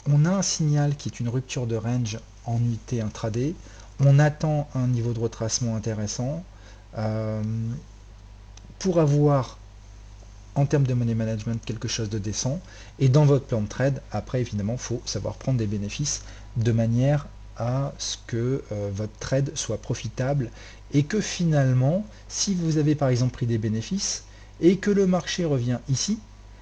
on a un signal qui est une rupture de range en unité intraday, on attend un niveau de retracement intéressant pour avoir en termes de money management quelque chose de décent, et dans votre plan de trade, après évidemment, il faut savoir prendre des bénéfices de manière à ce que votre trade soit profitable et que finalement, si vous avez par exemple pris des bénéfices et que le marché revient ici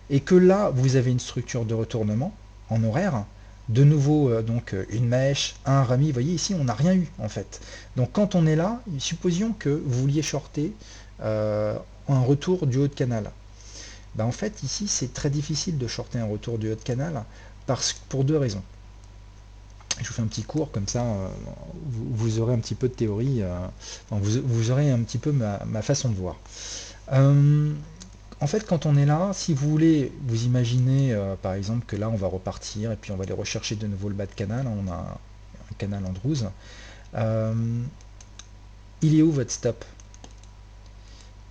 et que là vous avez une structure de retournement en horaire, de nouveau donc une mèche, un rami, vous voyez ici on n'a rien eu en fait. Donc quand on est là, supposions que vous vouliez shorter un retour du haut de canal. Ben en fait ici c'est très difficile de shorter un retour du haut de canal pour deux raisons. Je vous fais un petit cours comme ça, vous aurez un petit peu de théorie, vous aurez un petit peu ma façon de voir. En fait, quand on est là, si vous voulez, vous imaginez par exemple que là on va repartir et puis on va aller rechercher de nouveau le bas de canal, on a un canal Andrews. Il est où votre stop?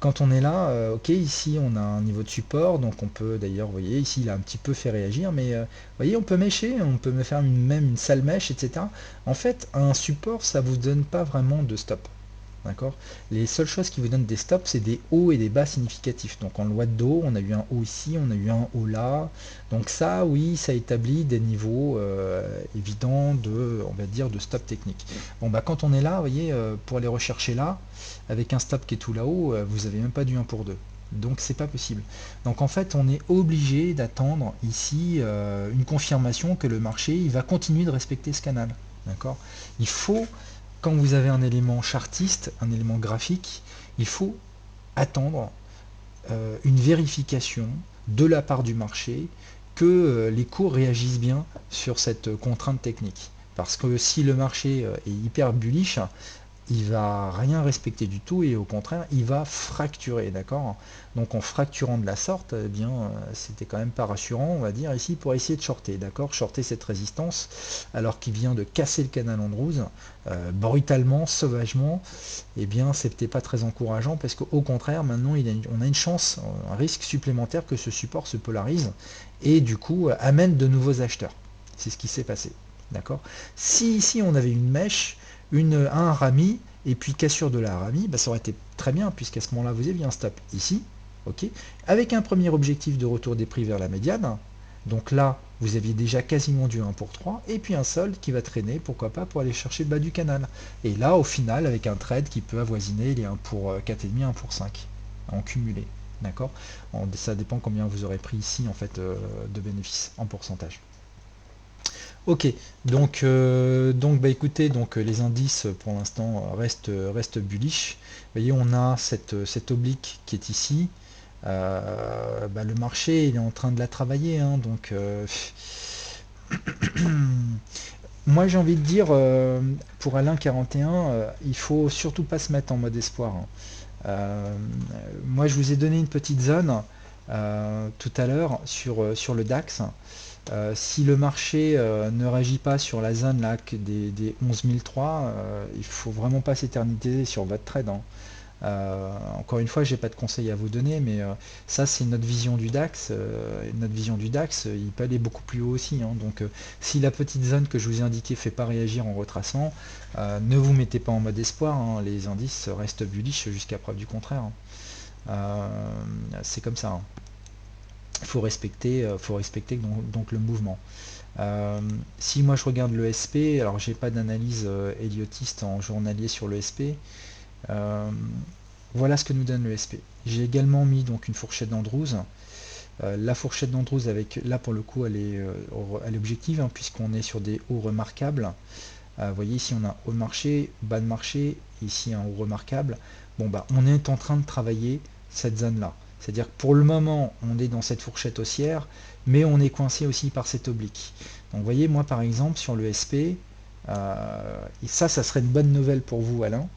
Quand on est là, ok, ici on a un niveau de support, donc on peut d'ailleurs, vous voyez, ici il a un petit peu fait réagir, mais vous voyez, on peut mêcher, on peut me faire même une sale mèche, etc. En fait, un support, ça vous donne pas vraiment de stop. D'accord. Les seules choses qui vous donnent des stops, c'est des hauts et des bas significatifs. Donc en loi de dos, on a eu un haut ici, on a eu un haut là. Donc ça, oui, ça établit des niveaux évidents de, on va dire, de stop technique. Bon, bah quand on est là, vous voyez, pour aller rechercher là, avec un stop qui est tout là-haut, vous n'avez même pas du 1 pour 2. Donc c'est pas possible. Donc en fait, on est obligé d'attendre ici une confirmation que le marché il va continuer de respecter ce canal. D'accord. Il faut, quand vous avez un élément chartiste, un élément graphique, il faut attendre une vérification de la part du marché que les cours réagissent bien sur cette contrainte technique. Parce que si le marché est hyper bullish, il va rien respecter du tout et au contraire il va fracturer, d'accord. Donc en fracturant de la sorte, eh bien c'était quand même pas rassurant, on va dire ici, pour essayer de shorter, d'accord, shorter cette résistance alors qu'il vient de casser le canal Andrews brutalement, sauvagement. Eh bien c'était pas très encourageant parce qu'au contraire maintenant on a une chance, un risque supplémentaire que ce support se polarise et du coup amène de nouveaux acheteurs. C'est ce qui s'est passé, d'accord. Si ici on avait une mèche, un rami, et puis cassure de la rami, bah, ça aurait été très bien, puisqu'à ce moment-là, vous aviez un stop ici, ok, avec un premier objectif de retour des prix vers la médiane. Donc là, vous aviez déjà quasiment du 1 pour 3, et puis un solde qui va traîner, pourquoi pas, pour aller chercher le bas du canal. Et là, au final, avec un trade qui peut avoisiner les 1 pour 4,5, 1 pour 5, en cumulé. D'accord. Ça dépend combien vous aurez pris ici, en fait, de bénéfices, en pourcentage. Ok, donc bah écoutez, donc les indices pour l'instant restent bullish. Vous voyez, on a cette oblique qui est ici. Bah, le marché il est en train de la travailler, hein, donc moi j'ai envie de dire pour Alain 41, il faut surtout pas se mettre en mode espoir, hein. Moi je vous ai donné une petite zone tout à l'heure sur le DAX. Si le marché ne réagit pas sur la zone là des 11 003, il faut vraiment pas s'éterniser sur votre trade, hein. Encore une fois, j'ai pas de conseils à vous donner, mais ça c'est notre vision du DAX. Notre vision du DAX, il peut aller beaucoup plus haut aussi, hein. Donc si la petite zone que je vous ai indiquée fait pas réagir en retraçant, ne vous mettez pas en mode espoir, hein. Les indices restent bullish jusqu'à preuve du contraire, hein. C'est comme ça, hein. Faut respecter donc le mouvement. Si moi je regarde le SP, alors j'ai pas d'analyse héliotiste en journalier sur le SP. Voilà ce que nous donne le SP. J'ai également mis donc une fourchette d'Andrews. La fourchette d'Andrews avec, là pour le coup elle est objective, hein, puisqu'on est sur des hauts remarquables. Vous voyez ici on a haut de marché, bas de marché, ici un haut remarquable. Bon bah on est en train de travailler cette zone là. C'est-à-dire que pour le moment, on est dans cette fourchette haussière, mais on est coincé aussi par cette oblique. Donc vous voyez, moi par exemple, sur le SP, et ça serait une bonne nouvelle pour vous, Alain,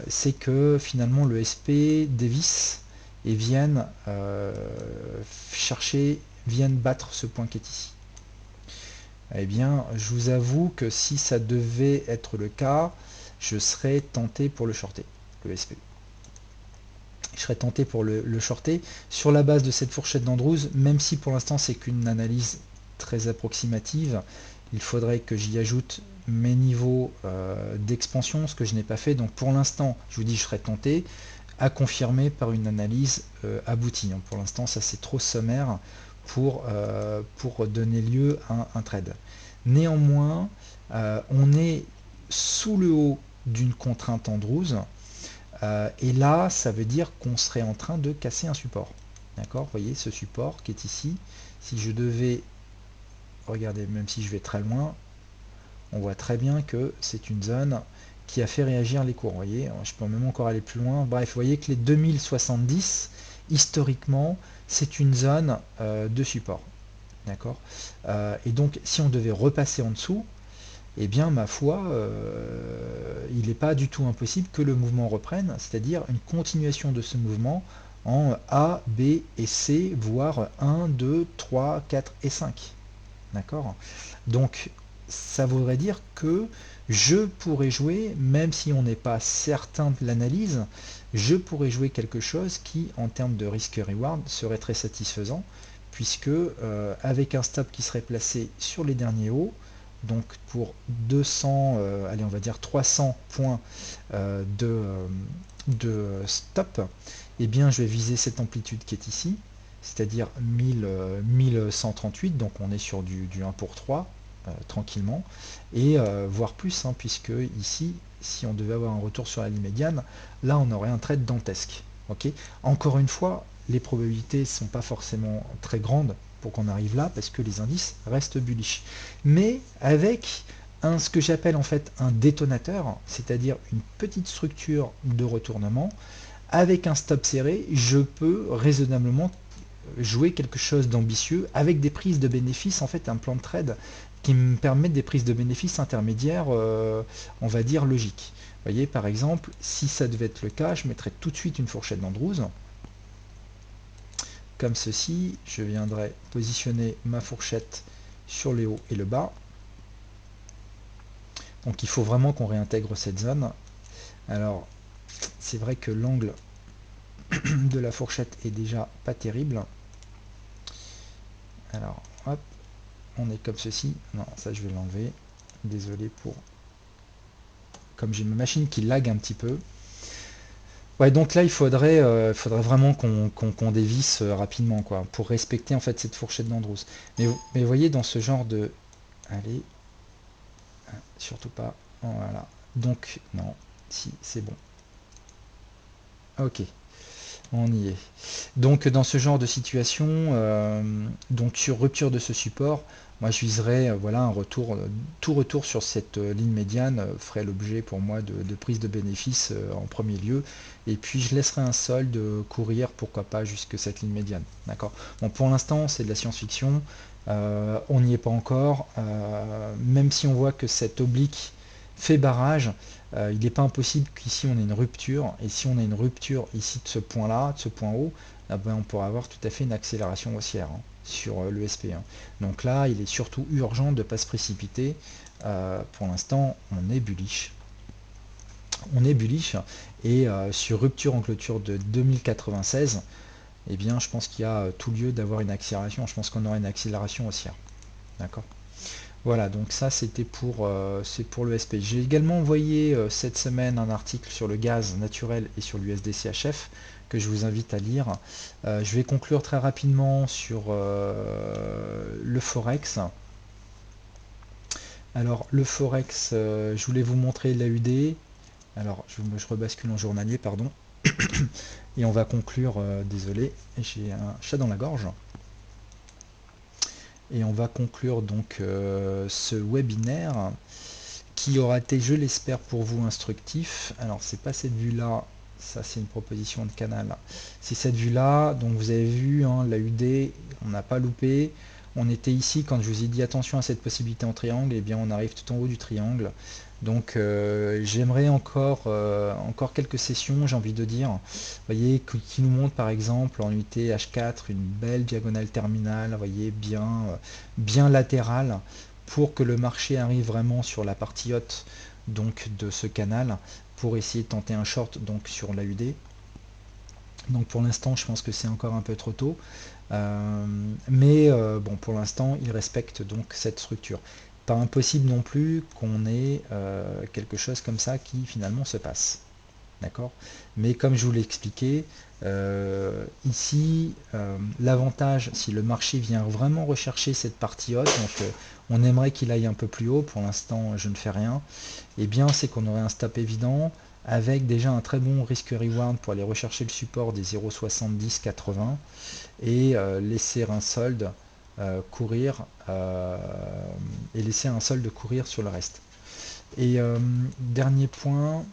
c'est que finalement le SP dévisse et viennent battre ce point qui est ici. Eh bien, je vous avoue que si ça devait être le cas, je serais tenté pour le shorter, le SP. Je serais tenté pour le shorter sur la base de cette fourchette d'Andrews, même si pour l'instant c'est qu'une analyse très approximative. Il faudrait que j'y ajoute mes niveaux d'expansion, ce que je n'ai pas fait. Donc pour l'instant, je vous dis, je serais tenté à confirmer par une analyse aboutie. Donc pour l'instant, ça c'est trop sommaire pour donner lieu à un trade. Néanmoins, on est sous le haut d'une contrainte Andrews. Et là, ça veut dire qu'on serait en train de casser un support. D'accord? Vous voyez ce support qui est ici. Si je devais regarder, même si je vais très loin, on voit très bien que c'est une zone qui a fait réagir les cours. Vous voyez, je peux même encore aller plus loin. Bref, vous voyez que les 2070, historiquement, c'est une zone de support. D'accord? Et donc, si on devait repasser en dessous, eh bien, ma foi, il n'est pas du tout impossible que le mouvement reprenne, c'est-à-dire une continuation de ce mouvement en A, B et C, voire 1, 2, 3, 4 et 5. D'accord? Donc, ça voudrait dire que je pourrais jouer, même si on n'est pas certain de l'analyse, je pourrais jouer quelque chose qui, en termes de risque-reward, serait très satisfaisant, puisque avec un stop qui serait placé sur les derniers hauts, donc pour 200, allez on va dire 300 points de stop, eh bien je vais viser cette amplitude qui est ici, c'est-à-dire 1138, donc on est sur du 1 pour 3, tranquillement, et voire plus, hein, puisque ici, si on devait avoir un retour sur la ligne médiane, là on aurait un trade dantesque. Ok. Encore une fois, les probabilités ne sont pas forcément très grandes pour qu'on arrive là, parce que les indices restent bullish. Mais avec ce que j'appelle en fait un détonateur, c'est-à-dire une petite structure de retournement, avec un stop serré, je peux raisonnablement jouer quelque chose d'ambitieux avec des prises de bénéfices, en fait un plan de trade qui me permet des prises de bénéfices intermédiaires, on va dire logiques. Vous voyez, par exemple, si ça devait être le cas, je mettrais tout de suite une fourchette d'Andrews. Comme ceci, je viendrai positionner ma fourchette sur le haut et le bas. Donc il faut vraiment qu'on réintègre cette zone. Alors, c'est vrai que l'angle de la fourchette est déjà pas terrible. Alors, hop, on est comme ceci. Non, ça je vais l'enlever. Désolé pour... Comme j'ai ma machine qui lag un petit peu. Ouais, donc là, il faudrait vraiment qu'on dévisse rapidement, quoi, pour respecter en fait cette fourchette d'Andrews. Mais vous voyez, dans ce genre de... Allez, surtout pas. Voilà. Donc, non, si, c'est bon. Ok, on y est. Donc, dans ce genre de situation, donc sur rupture de ce support, moi je viserais voilà, un retour, tout retour sur cette ligne médiane ferait l'objet pour moi de prise de bénéfice en premier lieu, et puis je laisserai un solde courir, pourquoi pas, jusque cette ligne médiane. D'accord. Bon, pour l'instant, c'est de la science-fiction, on n'y est pas encore, même si on voit que cette oblique fait barrage, il n'est pas impossible qu'ici on ait une rupture, et si on a une rupture ici de ce point-là, de ce point haut, ben on pourra avoir tout à fait une accélération haussière sur le SP1. Donc là, il est surtout urgent de ne pas se précipiter. Pour l'instant, on est bullish. On est bullish, et sur rupture en clôture de 2096, eh bien, je pense qu'il y a tout lieu d'avoir une accélération. Je pense qu'on aura une accélération haussière. D'accord. Voilà, donc ça c'était c'est pour le SP. J'ai également envoyé cette semaine un article sur le gaz naturel et sur l'USDCHF que je vous invite à lire. Je vais conclure très rapidement sur le Forex. Alors le Forex, je voulais vous montrer l'AUD. Alors je rebascule en journalier, pardon. Et on va conclure, désolé, j'ai un chat dans la gorge. Et on va conclure donc ce webinaire qui aura été, je l'espère pour vous, instructif. Alors c'est pas cette vue là, Ça, c'est une proposition de canal. C'est cette vue-là. Donc, vous avez vu, hein, la UD, on n'a pas loupé. On était ici quand je vous ai dit attention à cette possibilité en triangle. Et bien, on arrive tout en haut du triangle. Donc, j'aimerais encore quelques sessions, j'ai envie de dire. Vous voyez, qui nous montre par exemple en unité H4 une belle diagonale terminale, vous voyez, bien latérale, pour que le marché arrive vraiment sur la partie haute donc de ce canal, pour essayer de tenter un short donc sur l'AUD. Donc pour l'instant, je pense que c'est encore un peu trop tôt. Mais bon, pour l'instant, il respecte donc cette structure. Pas impossible non plus qu'on ait quelque chose comme ça qui finalement se passe. D'accord? Mais comme je vous l'ai expliqué, ici, l'avantage, si le marché vient vraiment rechercher cette partie haute, donc on aimerait qu'il aille un peu plus haut, pour l'instant je ne fais rien, et bien c'est qu'on aurait un stop évident avec déjà un très bon risque-reward pour aller rechercher le support des 0,7080 et laisser un solde courir et laisser un solde courir sur le reste. Et dernier point,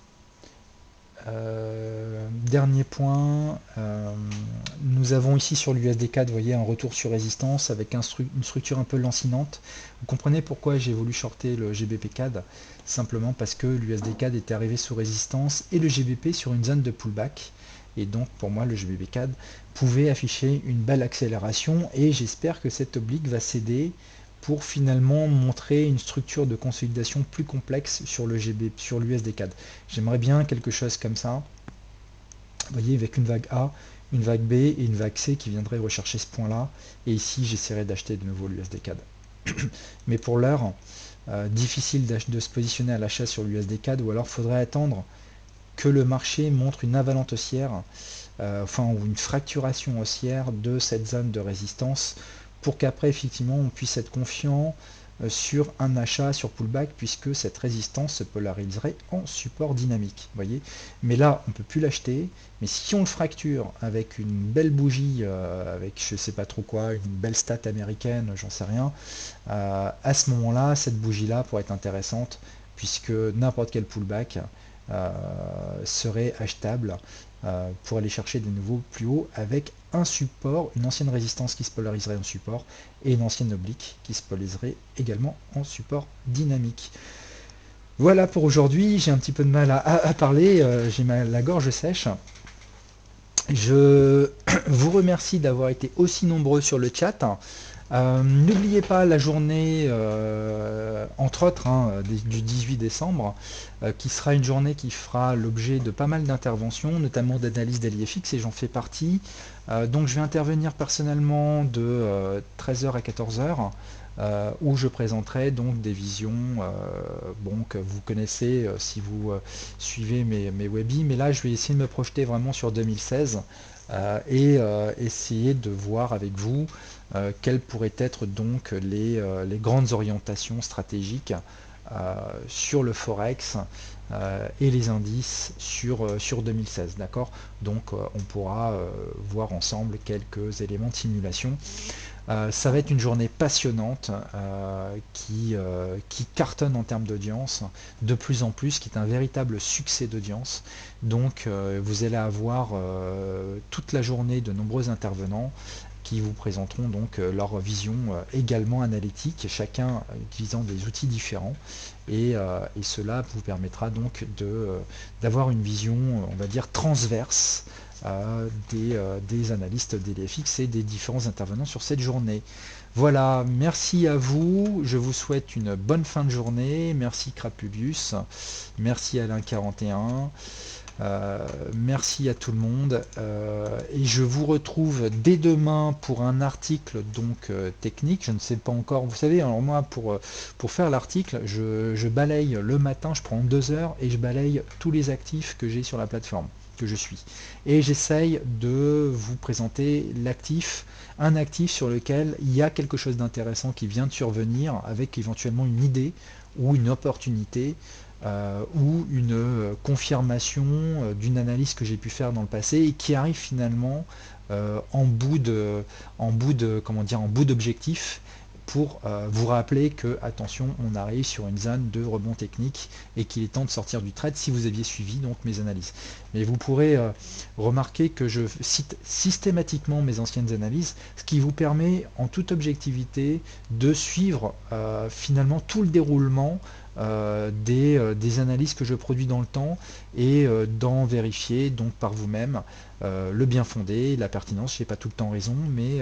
nous avons ici sur l'USD4, vous voyez, un retour sur résistance avec une structure un peu lancinante. Vous comprenez pourquoi j'ai voulu shorter le GBP-CAD? Simplement parce que l'USD-CAD était arrivé sous résistance et le GBP sur une zone de pullback. Et donc pour moi, le GBP-CAD pouvait afficher une belle accélération et j'espère que cette oblique va céder pour finalement montrer une structure de consolidation plus complexe sur sur l'USD-CAD. J'aimerais bien quelque chose comme ça, vous voyez, avec une vague A, une vague B et une vague C qui viendrait rechercher ce point-là. Et ici, j'essaierai d'acheter de nouveau l'USD-CAD. Mais pour l'heure, difficile de se positionner à l'achat sur l'USD-CAD, ou alors faudrait attendre que le marché montre une avalanche haussière, ou une fracturation haussière de cette zone de résistance, pour qu'après effectivement on puisse être confiant sur un achat sur pullback, puisque cette résistance se polariserait en support dynamique, voyez. Mais là on peut plus l'acheter, mais si on le fracture avec une belle bougie, avec je sais pas trop quoi, une belle stat américaine, j'en sais rien, à ce moment là cette bougie là pourrait être intéressante, puisque n'importe quel pullback serait achetable pour aller chercher des nouveaux plus hauts avec un support, une ancienne résistance qui se polariserait en support et une ancienne oblique qui se polariserait également en support dynamique. Voilà pour aujourd'hui, j'ai un petit peu de mal à parler, j'ai la gorge sèche. Je vous remercie d'avoir été aussi nombreux sur le chat. N'oubliez pas la journée, entre autres, du 18 décembre, qui sera une journée qui fera l'objet de pas mal d'interventions, notamment d'analyse d'AliFX, et j'en fais partie. Donc je vais intervenir personnellement de 13h à 14h, où je présenterai donc des visions que vous connaissez si vous suivez mes webis, mais là je vais essayer de me projeter vraiment sur 2016 et essayer de voir avec vous quelles pourraient être donc les grandes orientations stratégiques sur le Forex et les indices sur 2016, d'accord? Donc on pourra voir ensemble quelques éléments de simulation. Ça va être une journée passionnante qui cartonne en termes d'audience de plus en plus, qui est un véritable succès d'audience. Donc vous allez avoir toute la journée de nombreux intervenants qui vous présenteront donc leur vision également analytique, chacun utilisant des outils différents, et cela vous permettra donc d'avoir une vision, on va dire, transverse des analystes d'EDFX et des différents intervenants sur cette journée. Voilà, merci à vous, je vous souhaite une bonne fin de journée, merci Crapulius, merci Alain41, merci à tout le monde, et je vous retrouve dès demain pour un article donc technique. Je ne sais pas encore, vous savez, alors moi pour faire l'article, je balaye le matin, je prends 2 heures et je balaye tous les actifs que j'ai sur la plateforme que je suis, et j'essaye de vous présenter un actif sur lequel il y a quelque chose d'intéressant qui vient de survenir, avec éventuellement une idée ou une opportunité ou une confirmation d'une analyse que j'ai pu faire dans le passé et qui arrive finalement en bout d'objectif, pour vous rappeler que, attention, on arrive sur une zone de rebond technique et qu'il est temps de sortir du trade si vous aviez suivi donc mes analyses. Mais vous pourrez remarquer que je cite systématiquement mes anciennes analyses, ce qui vous permet en toute objectivité de suivre finalement tout le déroulement des analyses que je produis dans le temps et d'en vérifier donc par vous-même le bien fondé, la pertinence. Je n'ai pas tout le temps raison, mais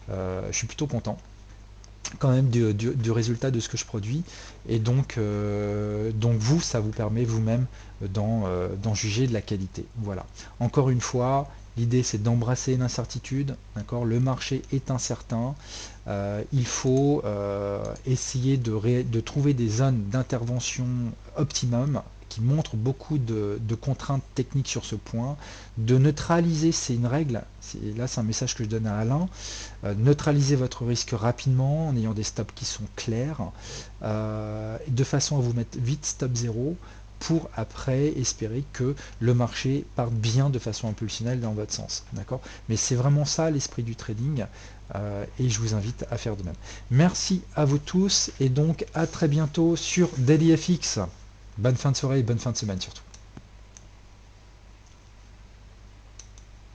je suis plutôt content quand même du résultat de ce que je produis, et donc vous, ça vous permet vous-même d'en juger de la qualité. Voilà. Encore une fois, l'idée c'est d'embrasser l'incertitude, d'accord. Le marché est incertain, il faut essayer de trouver des zones d'intervention optimum qui montrent beaucoup de contraintes techniques sur ce point, de neutraliser, c'est une règle, là c'est un message que je donne à Alain, neutraliser votre risque rapidement en ayant des stops qui sont clairs, de façon à vous mettre vite stop 0 pour après espérer que le marché parte bien de façon impulsionnelle dans votre sens. D'accord. Mais c'est vraiment ça l'esprit du trading, et je vous invite à faire de même. Merci à vous tous et donc à très bientôt sur DailyFX. Bonne fin de soirée et bonne fin de semaine surtout.